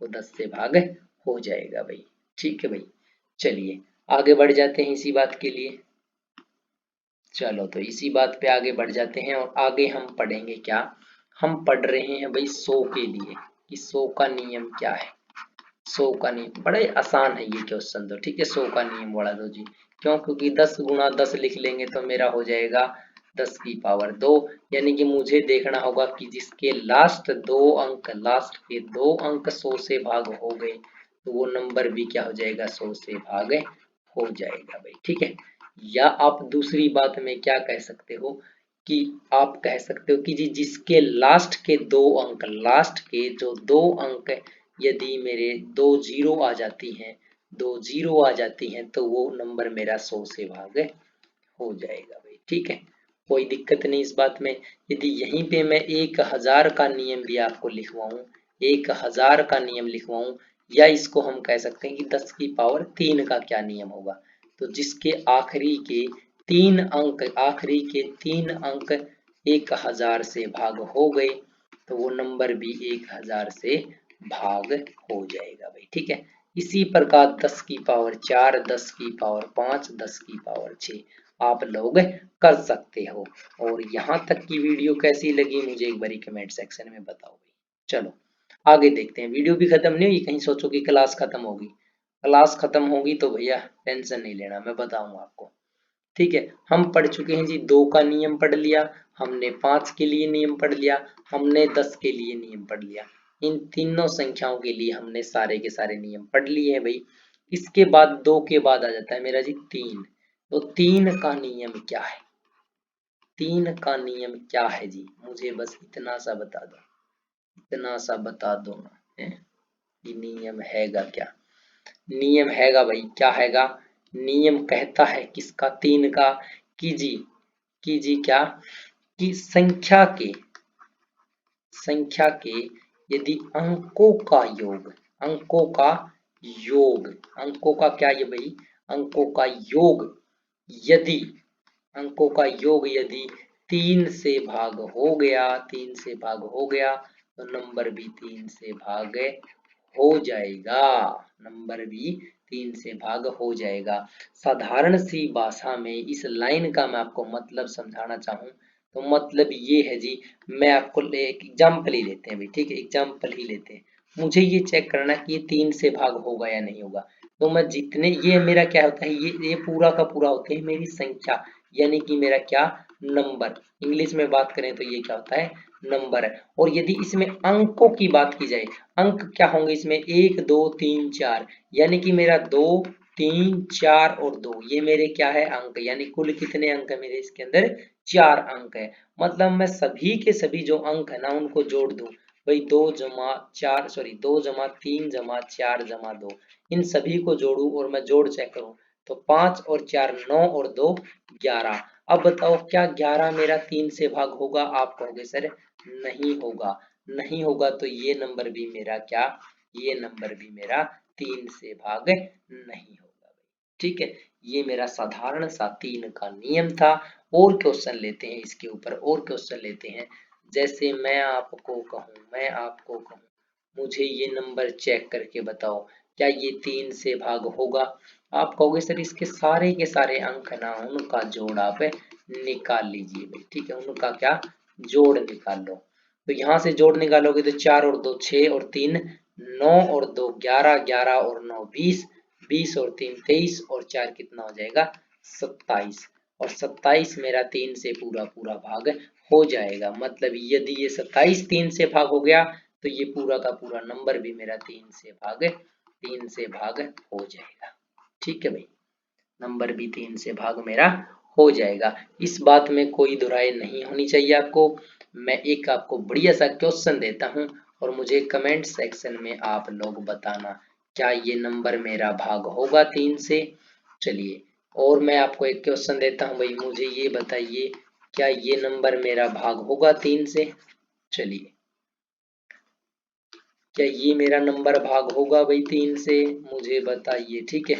वो 10 से भाग हो जाएगा भाई। ठीक है भाई, चलिए आगे बढ़ जाते हैं इसी बात के लिए। चलो तो इसी बात पे आगे बढ़ जाते हैं और आगे हम पढ़ेंगे क्या? हम पढ़ रहे हैं भाई 100 के लिए, कि 100 का नियम क्या है। 100 का नियम बड़ा ही आसान है ये क्वेश्चन तो। ठीक है, 100 का नियम बढ़ा दो जी। क्यों? क्योंकि 10 गुणा 10 लिख लेंगे तो मेरा हो जाएगा 10 की पावर 2, यानी कि मुझे देखना होगा कि जिसके लास्ट के दो अंक 100 से भाग हो गए तो वो नंबर भी क्या हो जाएगा? 100 से भाग हो जाएगा भाई। ठीक है, या आप दूसरी बात में क्या कह सकते हो कि आप कह सकते हो कि जी जिसके लास्ट के दो अंक, लास्ट के जो दो अंक यदि मेरे 2 जीरो आ जाती हैं, 2 जीरो आ जाती हैं तो वो नंबर मेरा 100 से भाग हो जाएगा भाई। ठीक है, कोई दिक्कत नहीं इस बात में। यदि यहीं पे मैं 1000 का नियम भी आपको लिखवाऊं, 1000 का नियम लिखवाऊं, या इसको हम कह सकते हैं कि 10 की पावर 3 का क्या नियम होगा, तो जिसके आखिरी के तीन अंक 1000 से भाग हो गए तो वो नंबर भी 1000 से भाग हो जाएगा भाई। ठीक है, इसी प्रकार 10 की पावर 4, 10 की पावर 5, 10 की पावर 6 आप लोग कर सकते हो। और यहाँ तक की वीडियो कैसी लगी मुझे एक बारी कमेंट सेक्शन में बताओ भाई। चलो आगे देखते हैं। वीडियो भी खत्म नहीं हुई, कहीं सोचो कि क्लास खत्म होगी। क्लास खत्म होगी तो भैया टेंशन नहीं लेना, मैं बताऊंगा आपको। ठीक है, हम पढ़ चुके हैं जी 2 का नियम पढ़ लिया, हमने 5 के लिए नियम पढ़ लिया, हमने 10 के लिए नियम पढ़ लिया। इन तीनों संख्याओं के लिए हमने सारे के सारे नियम पढ़ लिए हैं भाई। इसके बाद 2 के बाद आ जाता है मेरा जी 3। तो 3 का नियम क्या है? 3 का नियम क्या है जी? मुझे बस इतना सा बता दो, इतना सा बता दो ना, है कि नियम हैगा क्या? नियम हैगा भाई, क्या हैगा? नियम कहता है किसका? 3 का, कि जी क्या? कि संख्या के यदि अंकों का योग, अंकों का क्या ये भाई? अंकों का योग यदि अंकों का योग यदि 3 से भाग हो गया, 3 से भाग हो गया तो नंबर भी 3 से भाग हो जाएगा, नंबर भी 3 से भाग हो जाएगा। साधारण सी भाषा में इस लाइन का मैं आपको मतलब समझाना चाहूँ तो मतलब ये है जी, मैं आपको एक एग्जाम्पल ही लेते हैं भाई। ठीक है, एग्जाम्पल ही लेते हैं। मुझे ये चेक करना कि ये 3 से भाग होगा या नहीं होगा। तो मैं जितने, ये मेरा क्या होता है, ये पूरा का पूरा होते हैं मेरी संख्या, यानी कि मेरा क्या, नंबर। इंग्लिश में बात करें तो ये क्या होता है, नंबर है। और यदि इसमें अंकों की बात की जाए, अंक क्या होंगे इसमें, 1 2 3 4, यानी कि मेरा 2 3 4 और 2, ये मेरे क्या है, अंक। यानी कुल कितने अंक है मेरे इसके अंदर, 4 अंक है। मतलब मैं सभी के सभी जो अंक है ना उनको जोड़ दूं भाई, 2 जमा 4, सॉरी 2 जमा 3 जमा 4 जमा 2, इन सभी को जोड़ू और मैं जोड़ चेक करूं, तो 5 और 4 9 और 2 11। अब बताओ क्या 11 मेरा 3 से भाग होगा, आप कहोगे सर नहीं होगा। नहीं होगा तो ये नंबर भी मेरा क्या, ये नंबर भी मेरा 3 से भाग नहीं होगा भाई। ठीक है, ये मेरा साधारण सा 3 का नियम था। और क्वेश्चन लेते हैं इसके ऊपर, और क्वेश्चन लेते हैं। जैसे मैं आपको कहूं मुझे ये नंबर चेक करके बताओ, क्या ये 3 से भाग होगा। आप कहोगे सर इसके सारे के सारे अंक है ना उनका जोड़ आप निकाल लीजिए भाई। ठीक है, उनका क्या, जोड़ निकाल लो। तो यहाँ से जोड़ निकालोगे तो 4 और 2 6 और 3 9 और 2 11, 11 और 9 20, 20 और 3 23 और 4 कितना हो जाएगा, 27। और 27 मेरा 3 से पूरा पूरा भाग हो जाएगा। मतलब यदि ये 27 3 से भाग हो गया तो ये पूरा का पूरा नंबर भी मेरा 3 से भाग हो जाएगा। ठीक है भाई, नंबर भी 3 से भाग मेरा हो जाएगा। इस बात में कोई दुराई नहीं होनी चाहिए आपको। मैं एक आपको बढ़िया सा क्वेश्चन देता हूं और मुझे कमेंट सेक्शन में आप लोग बताना, क्या ये नंबर मेरा भाग होगा 3 से। चलिए, और मैं आपको एक क्वेश्चन देता हूं भाई, मुझे ये बताइए क्या ये नंबर मेरा भाग होगा 3 से। चलिए, क्या ये मेरा नंबर भाग होगा भाई 3 से, मुझे बताइए। ठीक है,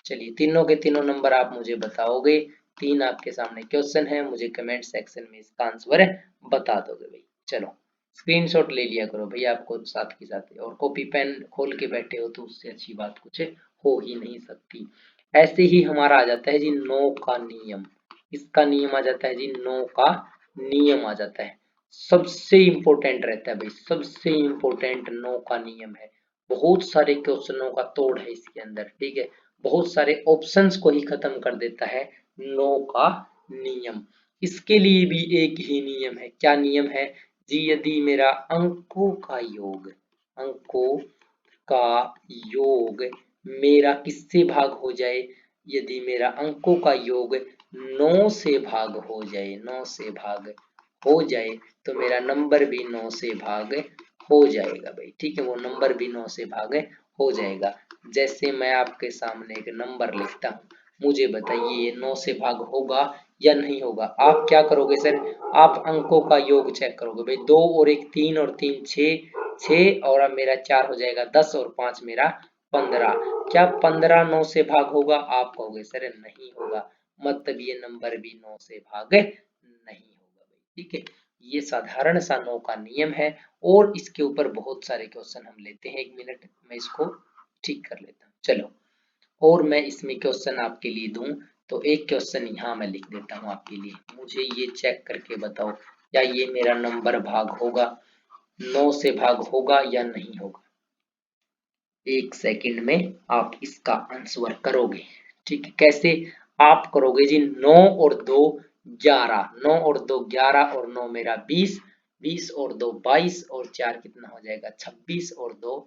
चलिए तीनों के तीनों नंबर आप मुझे बताओगे। 3 आपके सामने क्वेश्चन है, मुझे कमेंट सेक्शन में इसका आंसर बता दोगे भाई। चलो, स्क्रीनशॉट ले लिया करो भाई, आपको साथ के साथ, और कॉपी पेन खोल के बैठे हो तो उससे अच्छी बात कुछ हो ही नहीं सकती। ऐसे ही हमारा आ जाता है जी 9 का नियम। इसका नियम आ जाता है जी 9 का नियम आ जाता है। सबसे इंपॉर्टेंट रहता है भाई, सबसे इंपॉर्टेंट 9 का नियम है। बहुत सारे क्वेश्चनों का तोड़ है इसके अंदर। ठीक है, बहुत सारे ऑप्शंस को ही खत्म कर देता है 9 का नियम। इसके लिए भी एक ही नियम है। क्या नियम है जी, यदि मेरा अंकों का योग मेरा किससे भाग हो जाए, यदि मेरा अंकों का योग 9 से भाग हो जाए, 9 से भाग हो जाए तो मेरा नंबर भी 9 से भाग हो जाएगा भाई। ठीक है, वो नंबर भी 9 से भाग हो जाएगा। जैसे मैं आपके सामने एक नंबर लिखता हूँ, मुझे बताइए ये 9 से भाग होगा या नहीं होगा। आप क्या करोगे सर, आप अंकों का योग चेक करोगे भाई, 2 और 1 3 और 3 6, 6 और अब मेरा 4 हो जाएगा 10 और 5 मेरा 15। क्या 15 9 से भाग होगा, आप कहोगे सर नहीं होगा। मतलब ये नंबर भी 9 से भाग नहीं होगा भाई। ठीक है, ये साधारण सा 9 का नियम है। और इसके ऊपर बहुत सारे क्वेश्चन हम लेते हैं, 1 मिनट में इसको ठीक कर लेता हूँ। चलो, और मैं इसमें क्वेश्चन आपके लिए दूं तो एक क्वेश्चन यहाँ मैं लिख देता हूँ आपके लिए, मुझे ये चेक करके बताओ क्या ये मेरा नंबर भाग होगा, 9 से भाग होगा या नहीं होगा। 1 सेकंड में आप इसका आंसर करोगे। ठीक है, कैसे आप करोगे जी, 9 और 2 11, 9 और 2 11 और 9 मेरा 20, 20 और 2 22 और 4 कितना हो जाएगा 26 और 2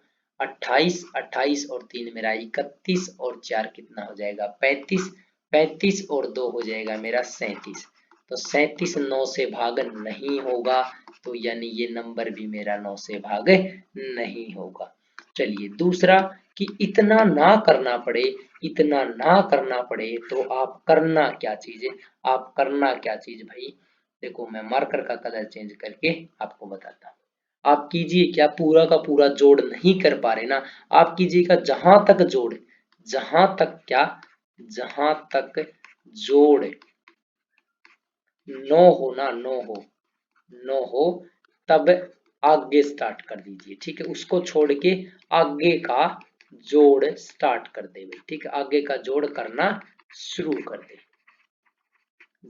28, 28 और 3 मेरा 31 और 4 कितना हो जाएगा 35, 35 और 2 हो जाएगा मेरा 37। तो 37 9 से भाग नहीं होगा, तो यानी ये नंबर भी मेरा 9 से भाग नहीं होगा। चलिए दूसरा, कि इतना ना करना पड़े, इतना ना करना पड़े तो आप करना क्या चीज है, आप करना क्या चीज भाई। देखो, मैं मार्कर का कलर चेंज करके आपको बताता हूँ। आप कीजिए क्या, पूरा का पूरा जोड़ नहीं कर पा रहे ना, आप कीजिएगा जहां तक जोड़, जहां तक क्या, जहां तक जोड़ नो हो ना, नो हो तब आगे स्टार्ट कर दीजिए। ठीक है, उसको छोड़ के आगे का जोड़ स्टार्ट कर दे भाई। ठीक है, आगे का जोड़ करना शुरू कर दे।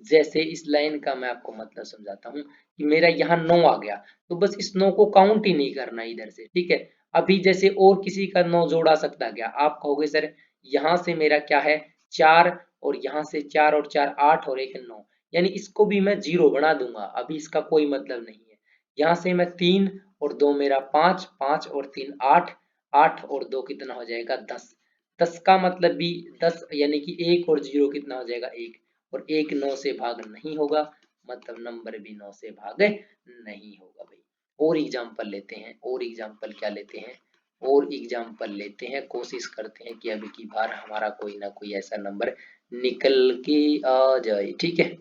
जैसे इस लाइन का मैं आपको मतलब समझाता हूँ कि मेरा यहाँ 9 आ गया, तो बस इस 9 को काउंट ही नहीं करना इधर से। ठीक है, अभी जैसे और किसी का 9 जोड़ा सकता क्या, आप कहोगे सर यहाँ से मेरा क्या है 4, और यहाँ से 4 और 4 8 और 1 9, यानी इसको भी मैं 0 बना दूंगा, अभी इसका कोई मतलब नहीं है। यहाँ से मैं 3 और 2 मेरा 5, 5 और 3 8, 8 और 2 कितना हो जाएगा 10, 10 का मतलब भी 10, यानी कि 1 और 0 कितना हो जाएगा 1, और 1 9 से भाग नहीं होगा, मतलब नंबर भी 9 से भाग नहीं होगा भाई। और एग्जाम्पल लेते हैं, और एग्जाम्पल क्या लेते हैं, और एग्जाम्पल लेते हैं, कोशिश करते हैं कि अब की बार हमारा कोई ना कोई ऐसा नंबर निकल के आ जाए, ठीक है।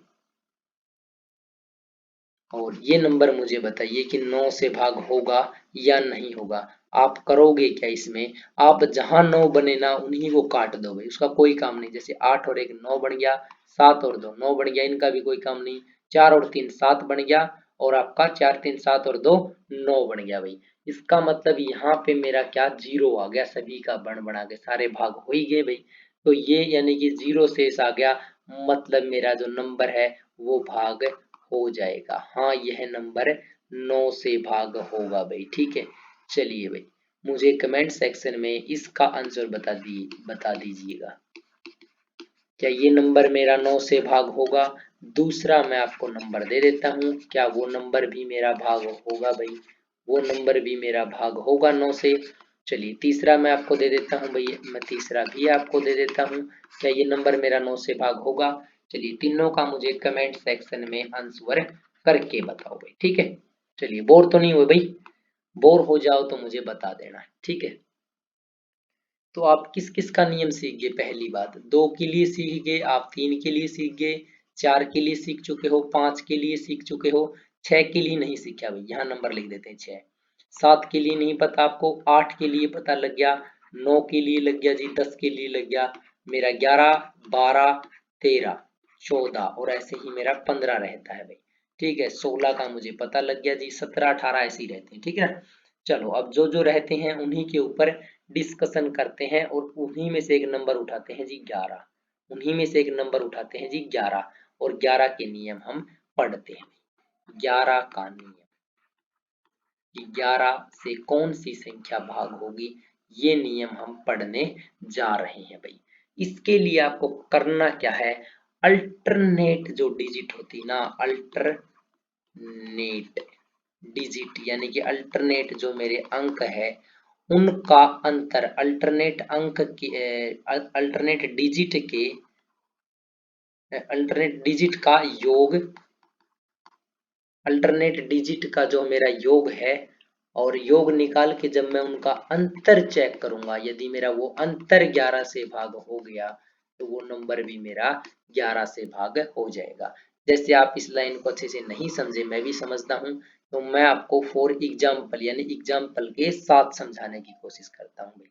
और ये नंबर मुझे बताइए कि 9 से भाग होगा या नहीं होगा। आप करोगे क्या इसमें, आप जहां 9 बने ना उन्हीं को काट दो भाई, उसका कोई काम नहीं। जैसे 8 और 1 9 बन गया, 7 और 2 9 बन गया, इनका भी कोई काम नहीं। 4 और 3 7 बन गया, और आपका 4 3 7 और 2 9 बन गया भाई। इसका मतलब यहाँ पे मेरा क्या 0 आ गया, सभी का बन बना के सारे भाग हो ही गए भाई। तो ये यानी कि 0 शेष आ गया, मतलब मेरा जो नंबर है वो भाग हो जाएगा। हाँ, यह नंबर 9 से भाग होगा भाई, ठीक है। चलिए भाई, मुझे कमेंट सेक्शन में इसका आंसर बता दीजिएगा, क्या ये नंबर मेरा 9 से भाग होगा। दूसरा मैं आपको नंबर दे देता हूँ, क्या वो नंबर भी मेरा भाग होगा भाई, वो नंबर भी मेरा भाग होगा 9 से। चलिए तीसरा मैं आपको दे देता हूँ भाई, मैं तीसरा भी आपको दे देता हूँ, क्या ये नंबर मेरा 9 से भाग होगा। चलिए तीनों का मुझे कमेंट सेक्शन में आंसर करके बताओ भाई, ठीक है। चलिए बोर तो नहीं हुए भाई, बोर हो जाओ तो मुझे बता देना, ठीक है। तो आप किस किस का नियम सीख गए, पहली बात 2 के लिए सीख गए, आप 3 के लिए सीख गए, 4 के लिए सीख चुके हो, 5 के लिए सीख चुके हो, 6 के लिए नहीं सीखा भाई, यहाँ नंबर लिख देते हैं 6। 7 के लिए नहीं पता आपको, 8 के लिए पता लग गया, 9 के लिए लग गया जी, 10 के लिए लग गया, मेरा 11 12 13 14 और ऐसे ही मेरा 15 रहता है भाई, ठीक है। 16 का मुझे पता लग गया जी, 17 18 ऐसे ही रहते हैं, ठीक है ना। चलो अब जो जो रहते हैं उन्हीं के ऊपर डिस्कशन करते हैं, और उन्हीं में से एक नंबर उठाते हैं जी 11, उन्हीं में से एक नंबर उठाते हैं जी 11, और 11 के नियम हम पढ़ते हैं। 11 का नियम कि 11 से कौन सी संख्या भाग होगी, ये नियम हम पढ़ने जा रहे हैं भाई। इसके लिए आपको करना क्या है, अल्टरनेट जो डिजिट होती ना, अल्टरनेट डिजिट यानी कि अल्टरनेट जो मेरे अंक है उनका अंतर, अल्टरनेट अंक के अल्टरनेट डिजिट के अल्टरनेट डिजिट का योग, अल्टरनेट डिजिट का जो मेरा योग है, और योग निकाल के जब मैं उनका अंतर चेक करूंगा, यदि मेरा वो अंतर 11 से भाग हो गया तो वो नंबर भी मेरा 11 से भाग हो जाएगा। जैसे आप इस लाइन को अच्छे से नहीं समझे, मैं भी समझता हूँ, तो मैं आपको फॉर एग्जाम्पल यानी एग्जाम्पल के साथ समझाने की कोशिश करता हूँ भाई,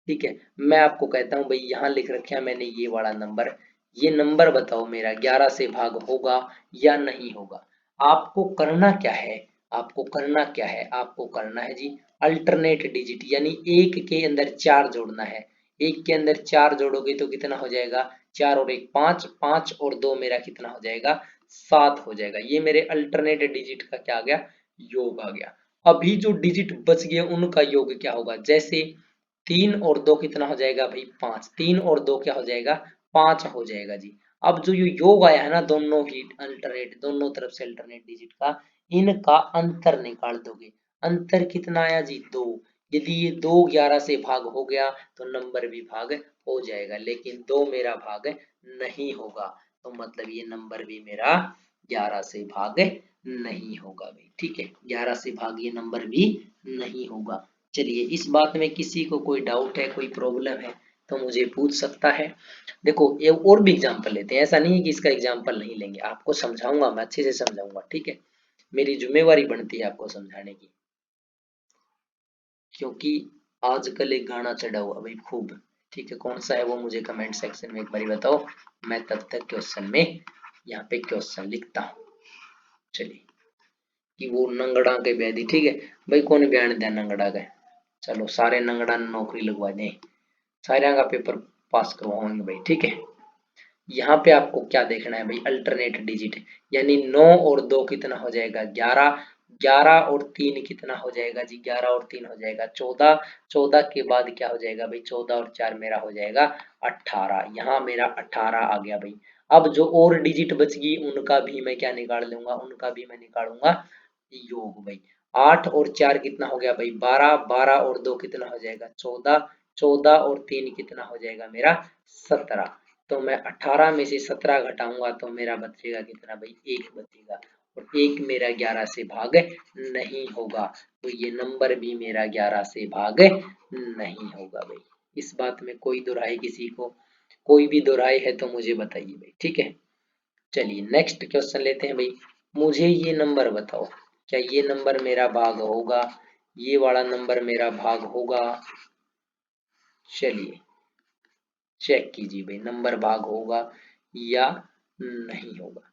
ठीक है। मैं आपको कहता हूँ भाई, यहाँ लिख रखा है मैंने ये वाला नंबर, ये नंबर बताओ मेरा 11 से भाग होगा या नहीं होगा। आपको करना क्या है, आपको करना क्या है, आपको करना है जी अल्टरनेट डिजिट, यानी एक के अंदर 4 जोड़ना है। एक के अंदर 4 जोड़ोगे तो कितना हो जाएगा, 4 और 1 5, 5 और 2 मेरा कितना हो जाएगा 7 हो जाएगा। ये मेरे अल्टरनेट डिजिट का क्या आ गया, योग आ गया। अभी जो डिजिट बच गए उनका योग क्या होगा, जैसे 3 और 2 कितना हो जाएगा भाई 5, 3 और 2 क्या हो जाएगा 5 हो जाएगा जी। अब जो ये योग आया है ना, दोनों ही अल्टरनेट, दोनों तरफ से अल्टरनेट डिजिट का, इनका अंतर निकाल दोगे, अंतर कितना आया जी 2। यदि ये 2 11 से भाग हो गया तो नंबर भी भाग हो जाएगा, लेकिन 2 मेरा भाग नहीं होगा, तो मतलब ये नंबर भी मेरा 11 से भाग नहीं होगा भाई, ठीक है। 11 से भाग ये नंबर भी नहीं होगा। चलिए इस बात में किसी को कोई डाउट है, कोई प्रॉब्लम है तो मुझे पूछ सकता है। देखो ये और भी एग्जांपल लेते हैं, ऐसा नहीं है कि इसका एग्जांपल नहीं लेंगे, आपको समझाऊंगा, मैं अच्छे से समझाऊंगा, ठीक है। मेरी जिम्मेवारी बनती है आपको समझाने की, क्योंकि आजकल एक गाना चढ़ा हुआ भाई खूब, ठीक है। कौन सा है वो मुझे कमेंट सेक्शन में एक बार बताओ, मैं तब तक क्वेश्चन में यहाँ पे क्वेश्चन लिखता हूँ। चलिए कि वो नंगड़ा के बैदी, ठीक है भाई, कौन बयान दिया नंगड़ा का, चलो सारे नंगड़ा ने नौकरी लगवा दें, सारे का पेपर पास करवाएंगे भाई, ठीक है। यहाँ पे आपको क्या देखना है भाई, अल्टरनेट डिजिट, यानी 9 और 2 कितना हो जाएगा 11, 11 और 3 कितना हो जाएगा जी, 11 और 3 हो जाएगा 14, 14 के बाद क्या हो जाएगा भाई, 14 और 4 मेरा हो जाएगा 18, यहाँ मेरा 18 आ गया भाई। अब जो और डिजिट बच गई उनका भी मैं क्या निकाल लूंगा, उनका भी मैं निकालूंगा योग भाई। 8 और 4 कितना हो गया भाई 12, 12 और 2 कितना हो जाएगा 14, 14 और 3 कितना हो जाएगा मेरा 17। तो मैं 18 में से 17 घटाऊंगा तो मेरा बचेगा कितना भाई, 1 बचेगा। और 1 मेरा 11 से भाग नहीं होगा, तो ये नंबर भी मेरा 11 से भाग नहीं होगा भाई। इस बात में कोई दोहराई किसी को, कोई भी दोहराई है तो मुझे बताइए भाई, ठीक है। चलिए नेक्स्ट क्वेश्चन लेते हैं भाई। मुझे ये नंबर बताओ, क्या ये नंबर मेरा भाग होगा, ये वाला नंबर मेरा भाग होगा। चलिए चेक कीजिए भाई, नंबर भाग होगा या नहीं होगा।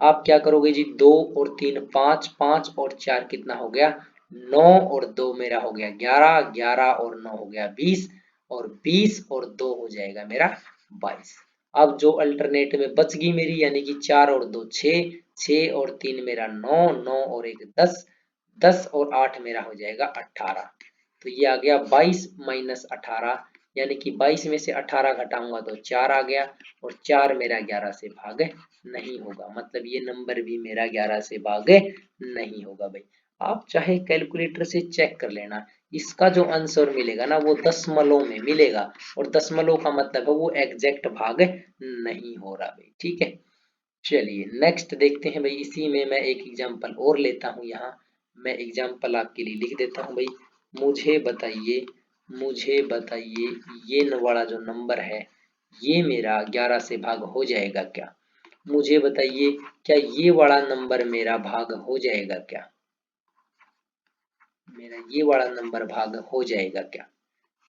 आप क्या करोगे जी, 2 और 3 5, 5 और 4 कितना हो गया 9, और 2 मेरा हो गया 11, 11 और 9 हो गया 20, और 20 और 2 हो जाएगा मेरा 22। अब जो अल्टरनेट में बच गई मेरी, यानी कि 4 और 2 6, 6 और 3 मेरा 9, 9 और 1 10, 10 और 8 मेरा हो जाएगा 18। तो ये आ गया 22 माइनस 18, यानी कि 22 में से 18 घटाऊंगा तो 4 आ गया, और 4 मेरा 11 से भाग नहीं होगा, मतलब ये नंबर भी मेरा 11 से भाग नहीं होगा भाई। आप चाहे कैलकुलेटर से चेक कर लेना, इसका जो आंसर मिलेगा ना वो दशमलव में मिलेगा, और दशमलव का मतलब है वो एग्जैक्ट भाग नहीं हो रहा भाई, ठीक है। चलिए नेक्स्ट देखते हैं भाई, इसी में मैं एक एग्जांपल और लेता हूँ। यहाँ मैं एग्जांपल आपके लिए लिख देता हूँ भाई। मुझे बताइए, मुझे बताइए ये वाला जो नंबर है ये मेरा 11 से भाग हो जाएगा क्या। मुझे बताइए क्या ये वाला नंबर मेरा भाग हो जाएगा क्या, मेरा ये वाला नंबर भाग हो जाएगा क्या।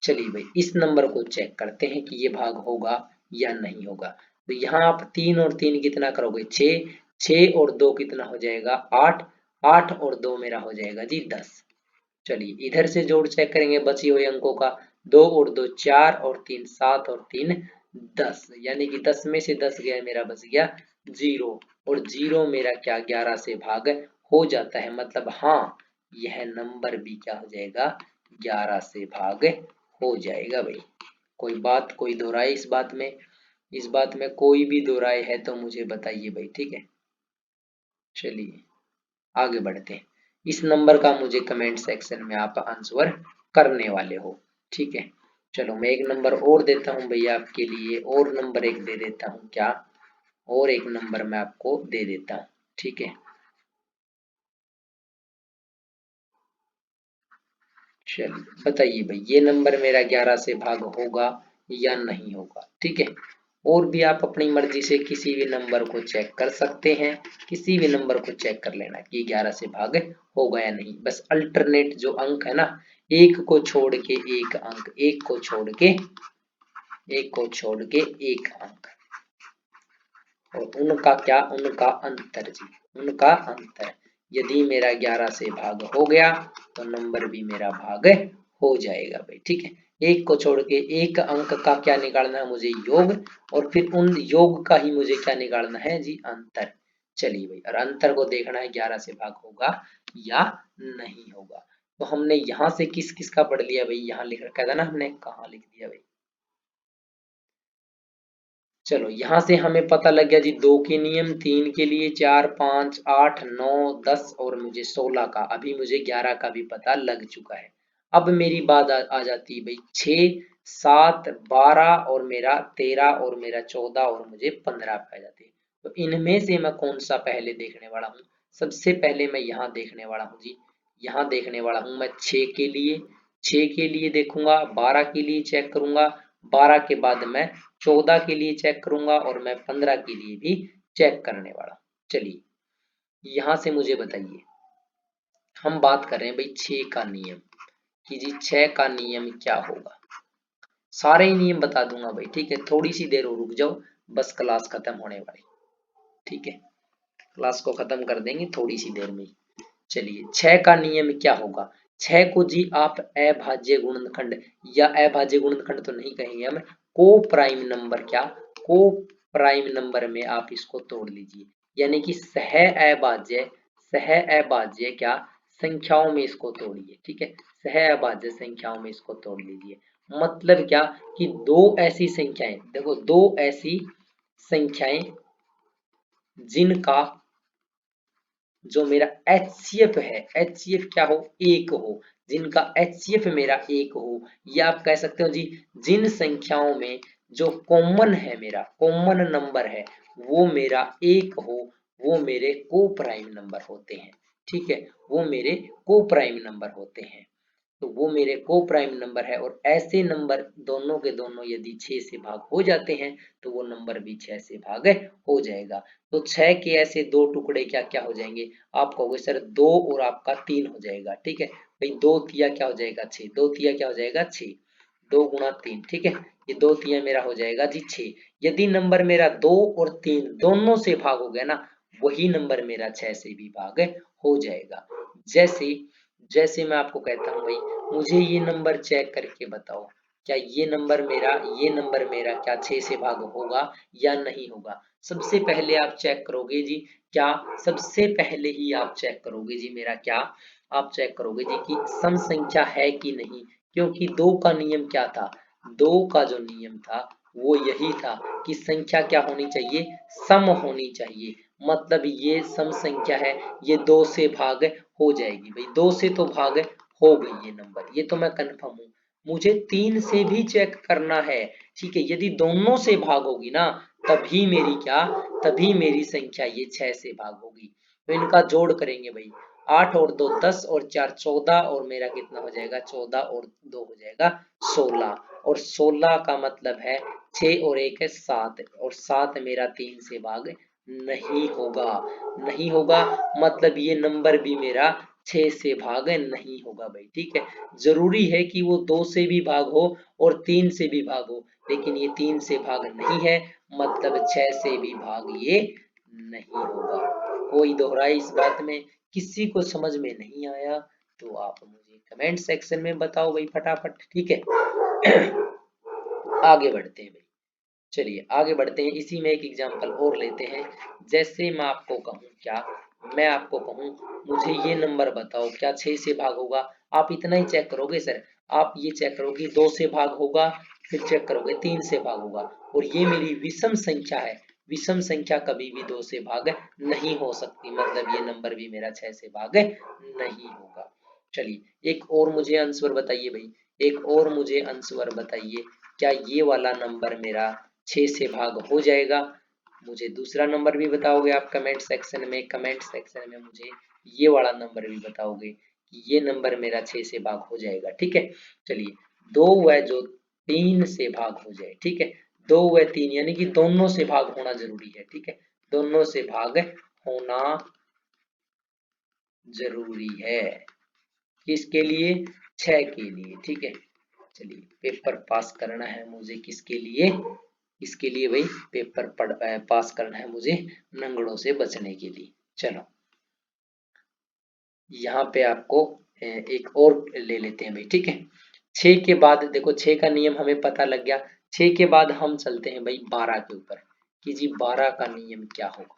चलिए भाई इस नंबर को चेक करते हैं कि ये भाग होगा या नहीं होगा। तो यहाँ आप 3 और 3 कितना करोगे 6, 6 और 2 कितना हो जाएगा 8, 8 और 2 मेरा हो जाएगा जी 10। चलिए इधर से जोड़ चेक करेंगे बची हुई अंकों का, 2 और 2 4 और 3 7 और 3 10, यानी कि 10 में से 10 गया मेरा बच गया 0, और 0 मेरा क्या 11 से भाग हो जाता है, मतलब हाँ यह नंबर भी क्या हो जाएगा 11 से भाग हो जाएगा भाई। कोई बात, कोई दो राय इस बात में, इस बात में कोई भी दो राय है तो मुझे बताइए भाई, ठीक है। चलिए आगे बढ़ते हैं। इस नंबर का मुझे कमेंट सेक्शन में आप आंसर करने वाले हो, ठीक है। चलो मैं एक नंबर और देता हूं भैया आपके लिए, और नंबर एक दे देता हूं क्या, और एक नंबर मैं आपको दे देता हूं, ठीक है। चलिए बताइए भाई ये नंबर मेरा 11 से भाग होगा या नहीं होगा, ठीक है। और भी आप अपनी मर्जी से किसी भी नंबर को चेक कर सकते हैं, किसी भी नंबर को चेक कर लेना कि 11 से भाग होगा या नहीं। बस अल्टरनेट जो अंक है ना, एक को छोड़ के एक अंक, एक को छोड़ के, एक को छोड़ के एक अंक, और उनका क्या, उनका अंतर जी, उनका अंतर। यदि मेरा 11 से भाग हो गया तो नंबर भी मेरा भाग हो जाएगा भाई, ठीक है। एक को छोड़ के एक अंक का क्या निकालना है मुझे, योग, और फिर उन योग का ही मुझे क्या निकालना है जी, अंतर। चलिए भाई, और अंतर को देखना है 11 से भाग होगा या नहीं होगा। तो हमने यहाँ से किस किस का पढ़ लिया भाई, यहाँ लिख रखा था ना हमने, कहाँ लिख दिया भाई। चलो यहाँ से हमें पता लग गया जी 2 के नियम, 3 के लिए, 4 5 8 9 10 और मुझे 16 का, अभी मुझे 11 का भी पता लग चुका है। अब मेरी बात आ जाती है भाई 6 7 12 और मेरा 13 और मेरा 14 और मुझे 15 पे आ जाती है। तो इनमें से मैं कौन सा पहले देखने वाला हूँ, सबसे पहले मैं यहाँ देखने वाला हूँ जी, यहाँ देखने वाला हूँ मैं 6 के लिए, 6 के लिए देखूंगा, 12 के लिए चेक करूंगा, 12 के बाद मैं 14 के लिए चेक करूंगा, और मैं 15 के लिए भी चेक करने वाला हूं। चलिए यहां से मुझे बताइए, हम बात कर रहे हैं भाई 6 का नियम, कि जी 6 का नियम क्या होगा। सारे ही नियम बता दूंगा भाई, ठीक है। थोड़ी सी देर और रुक जाओ, बस क्लास खत्म होने वाली, ठीक है। क्लास को खत्म कर देंगे थोड़ी सी देर में। चलिए 6 का नियम क्या होगा। 6 को जी आप अभाज्य गुणनखंड, या अभाज्य गुणनखंड तो नहीं कहेंगे हम, को प्राइम नंबर, क्या को प्राइम नंबर में आप इसको तोड़ लीजिए, यानी कि सह अभाज्य, सह अभाज्य क्या संख्याओं में इसको तोड़िए, ठीक है, सह अभाज्य संख्याओं में इसको तोड़ लीजिए। मतलब क्या कि दो ऐसी संख्याएं, देखो दो ऐसी संख्याएं जिनका जो मेरा HCF है, HCF क्या हो, एक हो, जिनका HCF मेरा एक हो, या आप कह सकते हो जी जिन संख्याओं में जो कॉमन है, मेरा कॉमन नंबर है वो मेरा एक हो, वो मेरे को प्राइम नंबर होते हैं, ठीक है, वो मेरे को प्राइम नंबर होते हैं। तो वो मेरे को प्राइम नंबर है, और ऐसे नंबर दोनों के दोनों यदि 6 से भाग हो जाते हैं तो वो नंबर भी 6 से भाग हो जाएगा। तो 6 के ऐसे दो टुकड़े क्या क्या हो जाएंगे, आप कहोगे सर 2 और आपका 3 हो जाएगा, ठीक है भाई, 2 तिया क्या हो जाएगा 6, 2 तिया क्या हो जाएगा 6, 2 गुणा 3, ठीक है, ये 2 तिया मेरा हो जाएगा जी 6। यदि नंबर मेरा 2 और 3 दोनों से भाग हो गया ना, वही नंबर मेरा 6 से भी भाग हो जाएगा। जैसे जैसे मैं आपको कहता हूँ भाई मुझे ये नंबर चेक करके बताओ, क्या ये नंबर मेरा क्या 6 से भाग होगा या नहीं होगा। सबसे पहले आप चेक करोगे जी, क्या सबसे पहले ही आप चेक करोगे जी मेरा क्या, आप चेक करोगे जी कि सम संख्या है कि नहीं, क्योंकि दो का नियम क्या था, दो का जो नियम था वो यही था कि संख्या क्या होनी चाहिए, सम होनी चाहिए। मतलब ये सम संख्या है, ये दो से भाग हो जाएगी भाई, दो से तो भाग हो गई ये नंबर, ये तो मैं कंफर्म हूँ। मुझे 3 से भी चेक करना है, ठीक है, यदि दोनों से भाग होगी ना तभी मेरी क्या, तभी मेरी संख्या ये 6 से भाग होगी। तो इनका जोड़ करेंगे भाई, 8 और 2 10 और 4 14, और मेरा कितना हो जाएगा 14 और 2 हो जाएगा 16, और 16 का मतलब है 6 और 1 है 7, और 7 मेरा 3 से भाग नहीं होगा, नहीं होगा, मतलब ये नंबर भी मेरा 6 से भाग नहीं होगा भाई, ठीक है। जरूरी है कि वो 2 से भी भाग हो और 3 से भी भाग हो, लेकिन ये 3 से भाग नहीं है, मतलब 6 से भी भाग ये नहीं होगा। कोई दोहराई इस बात में, किसी को समझ में नहीं आया तो आप मुझे कमेंट सेक्शन में बताओ भाई फटाफट, ठीक है। आगे बढ़ते हैं भाई, चलिए आगे बढ़ते हैं, इसी में एक एग्जांपल और लेते हैं। जैसे मैं आपको कहूँ क्या, मैं आपको कहूँ मुझे ये नंबर बताओ क्या 6 से भाग होगा, आप इतना ही चेक करोगे सर, आप ये चेक करोगे 2 से भाग होगा, फिर चेक करोगे 3 से भाग होगा, और ये मेरी विषम संख्या है, विषम संख्या कभी भी 2 से भाग नहीं हो सकती, मतलब ये नंबर भी मेरा 6 से भाग नहीं होगा। चलिए एक और मुझे आंसर बताइए भाई, एक और मुझे आंसर बताइए, क्या ये वाला नंबर मेरा 6 से भाग हो जाएगा। मुझे दूसरा नंबर भी बताओगे आप कमेंट सेक्शन में, कमेंट सेक्शन में मुझे ये वाला नंबर भी बताओगे कि ये नंबर मेरा 6 से भाग हो जाएगा, ठीक है। चलिए 2 व जो 3 से भाग हो जाए, ठीक है, 2 व 3 यानी कि दोनों से भाग होना जरूरी है, ठीक है, दोनों से भाग होना जरूरी है, किसके लिए, 6 के लिए, ठीक है। चलिए पेपर पास करना है मुझे किसके लिए, इसके लिए भाई पेपर पास करना है मुझे नंगड़ों से बचने के लिए। चलो यहाँ पे आपको एक और ले लेते हैं भाई, ठीक है। 6 के बाद देखो 6 का नियम हमें पता लग गया, 6 के बाद हम चलते हैं भाई 12 के ऊपर कि जी 12 का नियम क्या होगा।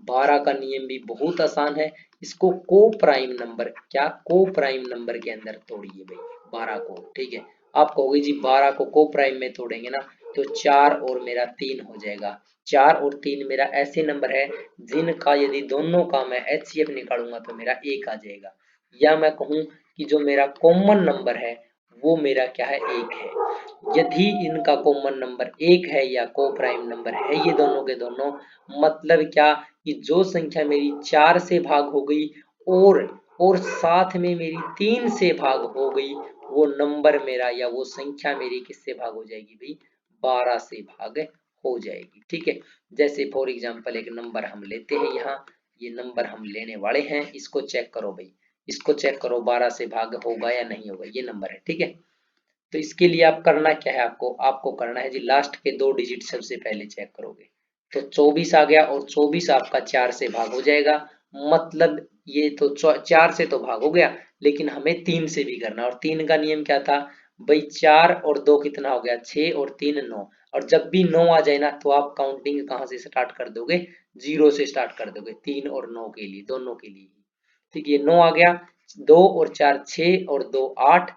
12 का नियम भी बहुत आसान है, इसको को प्राइम नंबर, क्या को प्राइम नंबर के अंदर तोड़िए भाई 12 को, ठीक है। आप कहोगे जी 12 को प्राइम में तोड़ेंगे ना तो 4 और मेरा 3 हो जाएगा, 4 और 3 मेरा ऐसे नंबर है जिनका यदि दोनों का मैं HCF निकालूंगा तो मेरा 1 आ जाएगा, या मैं कहूँ कि जो मेरा कॉमन नंबर है वो मेरा क्या है 1 है। यदि इनका कॉमन नंबर 1 है या को प्राइम नंबर है ये दोनों के दोनों, मतलब क्या कि जो संख्या मेरी 4 से भाग हो गई और साथ में मेरी 3 से भाग हो गई, वो नंबर मेरा या वो संख्या मेरी किससे भाग हो जाएगी भाई, 12 से भाग हो जाएगी, ठीक है। जैसे फॉर एग्जांपल एक नंबर हम लेते हैं यहाँ, ये नंबर हम लेने वाले हैं, इसको चेक करो भाई, इसको चेक करो 12 से भाग होगा या नहीं होगा, ये नंबर है, ठीक है। तो इसके लिए आप करना क्या है, आपको आपको करना है जी लास्ट के 2 डिजिट सबसे पहले चेक करोगे तो 24 आ गया, और 24 आपका 4 से भाग हो जाएगा, मतलब ये तो 4 से तो भाग हो गया, लेकिन हमें 3 से भी करना, और 3 का नियम क्या था भाई, 4 और 2 कितना हो गया 6 और 3 9, और जब भी 9 आ जाए ना तो आप काउंटिंग कहाँ से स्टार्ट कर दोगे, 0 से स्टार्ट कर दोगे, 3 और 9 के लिए, दोनों के लिए। ठीक है, ये 9 आ गया, 2 और 4 6 और 2 8,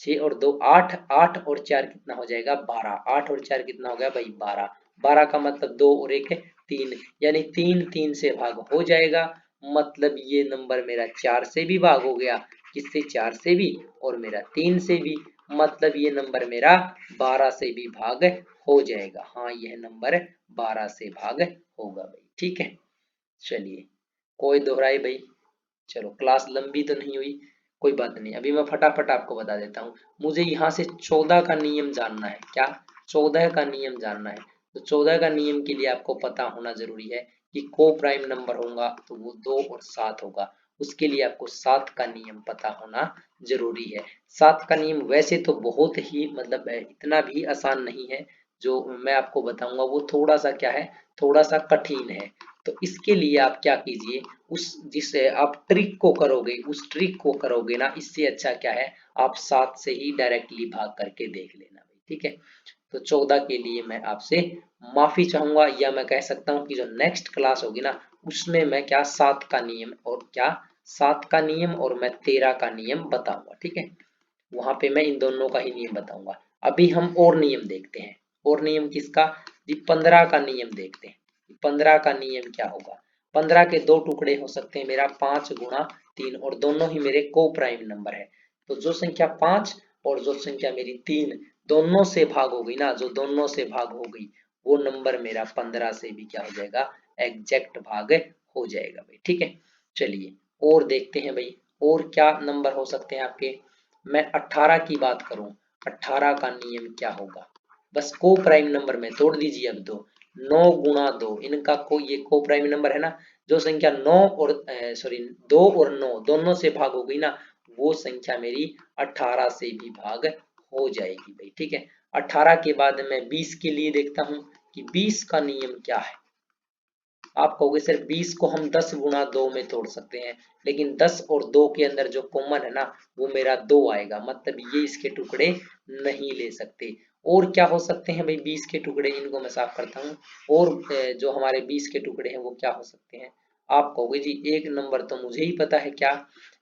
6 और 2 8, 8 और 4 कितना हो जाएगा 12, 8 और 4 कितना हो गया भाई 12, 12 का मतलब 2 और 1 है 3, यानी 3 3 से भाग हो जाएगा, मतलब ये नंबर मेरा 4 से भी भाग हो गया, किससे 4 से भी, और मेरा 3 से भी, मतलब ये नंबर मेरा 12 से भी भाग हो जाएगा। हाँ, यह नंबर 12 से भाग होगा भाई। ठीक है, चलिए, कोई दोहराए भाई। चलो, क्लास लंबी तो नहीं हुई, कोई बात नहीं, अभी मैं फटाफट आपको बता देता हूँ। मुझे यहाँ से 14 का नियम जानना है। क्या? 14 का नियम जानना है। तो 14 का नियम के लिए आपको पता होना जरूरी है कि को प्राइम नंबर होगा तो वो 2 और 7 होगा। उसके लिए आपको 7 का नियम पता होना जरूरी है। 7 का नियम वैसे तो बहुत ही मतलब इतना भी आसान नहीं है, जो मैं आपको बताऊंगा वो थोड़ा सा क्या है, थोड़ा सा कठिन है। तो इसके लिए आप क्या कीजिए, उस जिससे आप ट्रिक को करोगे, उस ट्रिक को करोगे ना, इससे अच्छा क्या है, आप 7 से ही डायरेक्टली भाग करके देख लेना भाई। ठीक है, तो 14 के लिए मैं आपसे माफी चाहूंगा, या मैं कह सकता हूं कि जो नेक्स्ट क्लास होगी ना उसमें मैं क्या 7 का नियम और क्या 7 का नियम और मैं 13 का नियम बताऊंगा। ठीक है, वहां पे मैं इन दोनों का ही नियम बताऊंगा। अभी हम और नियम देखते हैं। और नियम किसका जी? 15 का नियम देखते हैं। 15 का नियम क्या होगा? 15 के दो टुकड़े हो सकते हैं मेरा 5 गुणा 3, और दोनों ही मेरे को प्राइम नंबर है। तो जो संख्या 5 और जो संख्या मेरी 3 दोनों से भाग हो गई ना, जो दोनों से भाग हो गई, वो नंबर मेरा 15 से भी क्या हो जाएगा, एग्जैक्ट भाग हो जाएगा भाई। ठीक है, चलिए और देखते हैं भाई, और क्या नंबर हो सकते हैं आपके। मैं 18 की बात करूं, 18 का नियम क्या होगा? बस को प्राइम नंबर में तोड़ दीजिए। अब दो, 9 गुणा 2, इनका को ये को प्राइम नंबर है ना, जो संख्या 9 और सॉरी 2 और 9 दोनों से भाग हो गई ना, वो संख्या मेरी 18 से भी भाग हो जाएगी भाई। ठीक है, 18 के बाद मैं 20 के लिए देखता हूं कि 20 का नियम क्या है। आप कहोगे सर 20 को हम 10 गुणा 2 में तोड़ सकते हैं, लेकिन 10 और 2 के अंदर जो कॉमन है ना वो मेरा 2 आएगा, मतलब ये इसके टुकड़े नहीं ले सकते। और क्या हो सकते हैं भाई 20 के टुकड़े, इनको मैं साफ करता हूँ। और जो हमारे 20 के टुकड़े हैं वो क्या हो सकते हैं? आप कहोगे जी एक नंबर तो मुझे ही पता है, क्या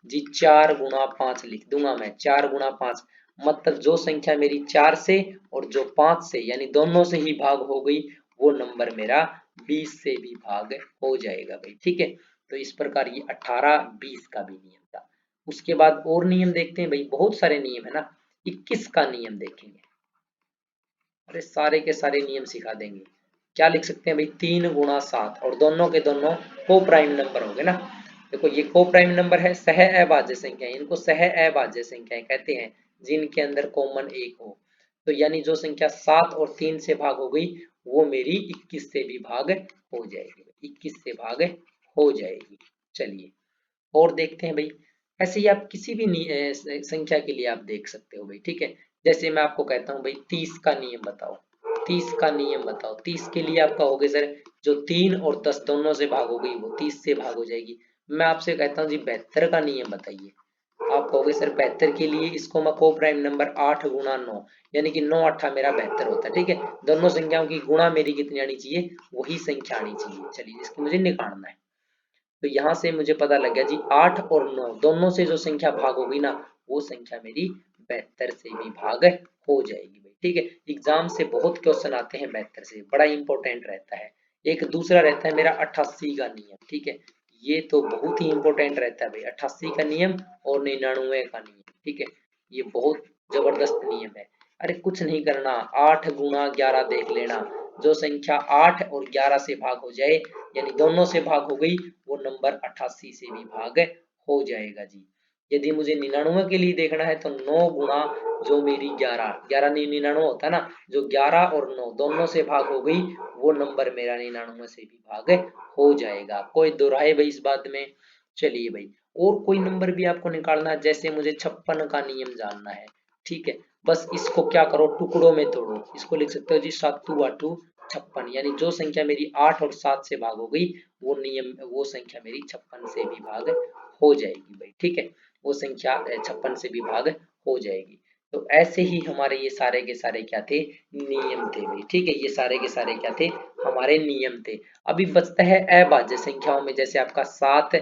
जी? 4 गुणा 5 लिख दूंगा मैं, 4 गुणा 5, मतलब जो संख्या मेरी 4 से और जो 5 से यानी दोनों से ही भाग हो गई, वो नंबर मेरा 20 से भी भाग हो जाएगा भाई। ठीक है, तो इस प्रकार ये 18 20 का भी नियम था। उसके बाद और नियम देखते हैं भाई, बहुत सारे नियम है ना। 21 का नियम देखेंगे। अरे सारे के सारे नियम सिखा देंगे। क्या लिख सकते हैं भाई? 3 गुणा 7, और दोनों के दोनों को प्राइम नंबर होंगे ना। देखो ये को प्राइम नंबर है, सह अभाज्य संख्या, इनको सह अभाज्य संख्याएं कहते हैं जिनके अंदर कॉमन एक हो। तो यानी जो संख्या 7 और 3 से भाग हो गई, वो मेरी 21 से भी भाग हो जाएगी, 21 से भाग हो जाएगी। चलिए और देखते हैं भाई, ऐसे ही आप किसी भी संख्या के लिए आप देख सकते हो भाई। ठीक है, जैसे मैं आपको कहता हूँ भाई 30 का नियम बताओ, 30 का नियम बताओ। 30 के लिए आप कहोगे सर जो 3 और 10 दोनों से भाग हो गई वो 30 से भाग हो जाएगी। मैं आपसे कहता हूँ जी 72 का नियम बताइए। आप कहोगे सर 72 के लिए इसको मैं को प्राइम नंबर 8 गुणा 9, यानी कि 9 8 मेरा 72 होता है। ठीक है, दोनों संख्याओं की गुणा मेरी कितनी आनी चाहिए, वही संख्या आनी चाहिए। चलिए इसकी मुझे निकालना है। तो यहाँ से मुझे पता लग गया जी 8 और 9 दोनों से जो संख्या भाग होगी ना, वो संख्या मेरी 72 से भी भाग हो जाएगी भाई। ठीक है, एग्जाम से बहुत क्वेश्चन आते हैं 72 से, बड़ा इंपॉर्टेंट रहता है। एक दूसरा रहता है मेरा 88 का नियम। ठीक है, ये तो बहुत ही इंपॉर्टेंट रहता है भाई, 88 का नियम और 99 का नियम। ठीक है, ये बहुत जबरदस्त नियम है। अरे कुछ नहीं करना, 8 गुणा 11 देख लेना, जो संख्या 8 और 11 से भाग हो जाए, यानी दोनों से भाग हो गई, वो नंबर 88 से भी भाग हो जाएगा जी। यदि मुझे 99 के लिए देखना है तो 9 गुणा जो मेरी 11, 11 नहीं 99 होता है ना, जो 11 और 9 दोनों से भाग हो गई, वो नंबर मेरा 99 से भी भाग हो जाएगा। कोई दो राय भाई इस बात में? चलिए भाई, और कोई नंबर भी आपको निकालना है, जैसे मुझे 56 का नियम जानना है। ठीक है, बस इसको क्या करो, टुकड़ों में तोड़ो। इसको लिख सकते हो जी 7 8 56, यानी जो संख्या मेरी 8 और 7 से भाग हो गई, वो नियम वो संख्या मेरी 56 से भी भाग हो जाएगी भाई। ठीक है, वो संख्या 56 से भी भाग हो जाएगी। तो ऐसे ही हमारे ये सारे के सारे क्या थे, नियम थे भाई। ठीक है, ये सारे के सारे क्या थे, हमारे नियम थे। अभी बचता है अभाज्य संख्याओं में, जैसे आपका 7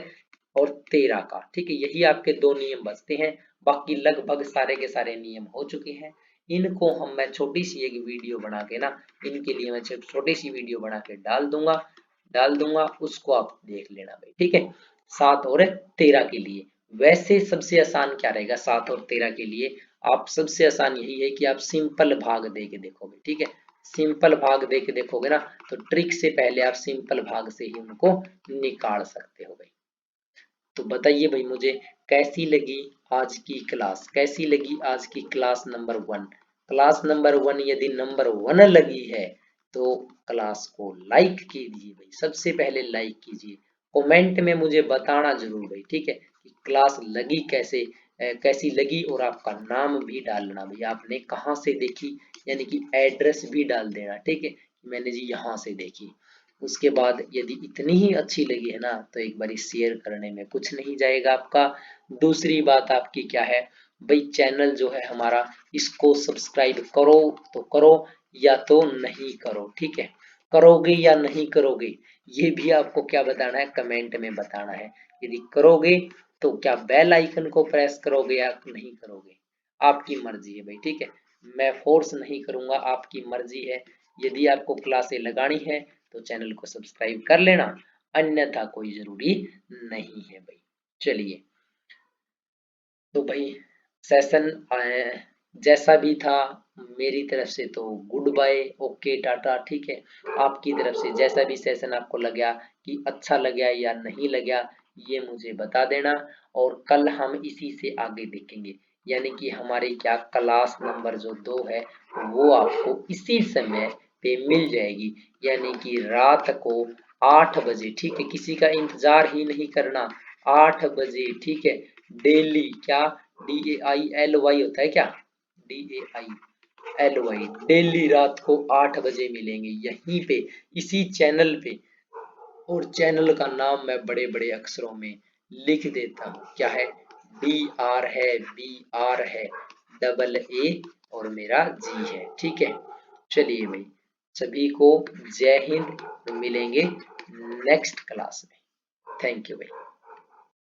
और 13 का। ठीक है, यही आपके दो नियम बचते हैं, बाकी लगभग सारे के सारे नियम हो चुके हैं। इनको मैं छोटी सी एक वीडियो बना के ना, इनके लिए मैं छोटी सी वीडियो बना के डाल दूंगा, उसको आप देख लेना भाई। ठीक है, 7 और 13 के लिए वैसे सबसे आसान क्या रहेगा, 7 और 13 के लिए आप सबसे आसान यही है कि आप सिंपल भाग दे के देखोगे। ठीक है, सिंपल भाग दे के देखोगे ना, तो ट्रिक से पहले आप सिंपल भाग से ही उनको निकाल सकते हो भाई। तो बताइए भाई मुझे, कैसी लगी आज की क्लास, कैसी लगी आज की क्लास नंबर 1। क्लास नंबर 1 यदि नंबर 1 लगी है तो क्लास को लाइक कीजिए भाई, सबसे पहले लाइक कीजिए। कमेंट में मुझे बताना जरूर भाई। ठीक है, कि क्लास लगी कैसी लगी, और आपका नाम भी डालना भाई, आपने कहाँ से देखी, यानी कि एड्रेस भी डाल देना। ठीक है, मैंने जी यहाँ से देखी। उसके बाद यदि इतनी ही अच्छी लगी है ना, तो एक बारी शेयर करने में कुछ नहीं जाएगा आपका। दूसरी बात आपकी क्या है भाई, चैनल जो है हमारा, इसको सब्सक्राइब करो तो करो, या तो नहीं करो। ठीक है, करोगे या नहीं करोगे, ये भी आपको क्या बताना है, कमेंट में बताना है। यदि करोगे तो क्या बेल आइकन को प्रेस करोगे या नहीं करोगे, आपकी मर्जी है भाई। ठीक है, मैं फोर्स नहीं करूंगा, आपकी मर्जी है। यदि आपको क्लासें लगानी है तो चैनल को सब्सक्राइब कर लेना, अन्यथा कोई जरूरी नहीं है भाई। चलिए, तो भाई सेशन जैसा भी था, मेरी तरफ से तो गुड बाय, ओके टाटा। ठीक है, आपकी तरफ से जैसा भी सेशन आपको लगा, कि अच्छा लगा या नहीं लगा, ये मुझे बता देना। और कल हम इसी से आगे देखेंगे, यानी कि हमारी क्या क्लास नंबर जो 2 है, वो आपको इसी समय पे मिल जाएगी, यानी कि रात को 8 बजे। ठीक है, किसी का इंतजार ही नहीं करना, 8 बजे। ठीक है, डेली क्या, DAILY होता है क्या, DAILY, डेली रात को 8 बजे मिलेंगे यहीं पे, इसी चैनल पे। और चैनल का नाम मैं बड़े बड़े अक्षरों में लिख देता हूँ, क्या है, DR है, BR है, AA और मेरा G है। ठीक है, चलिए भाई, सभी को जय हिंद, मिलेंगे नेक्स्ट क्लास में। थैंक यू भाई।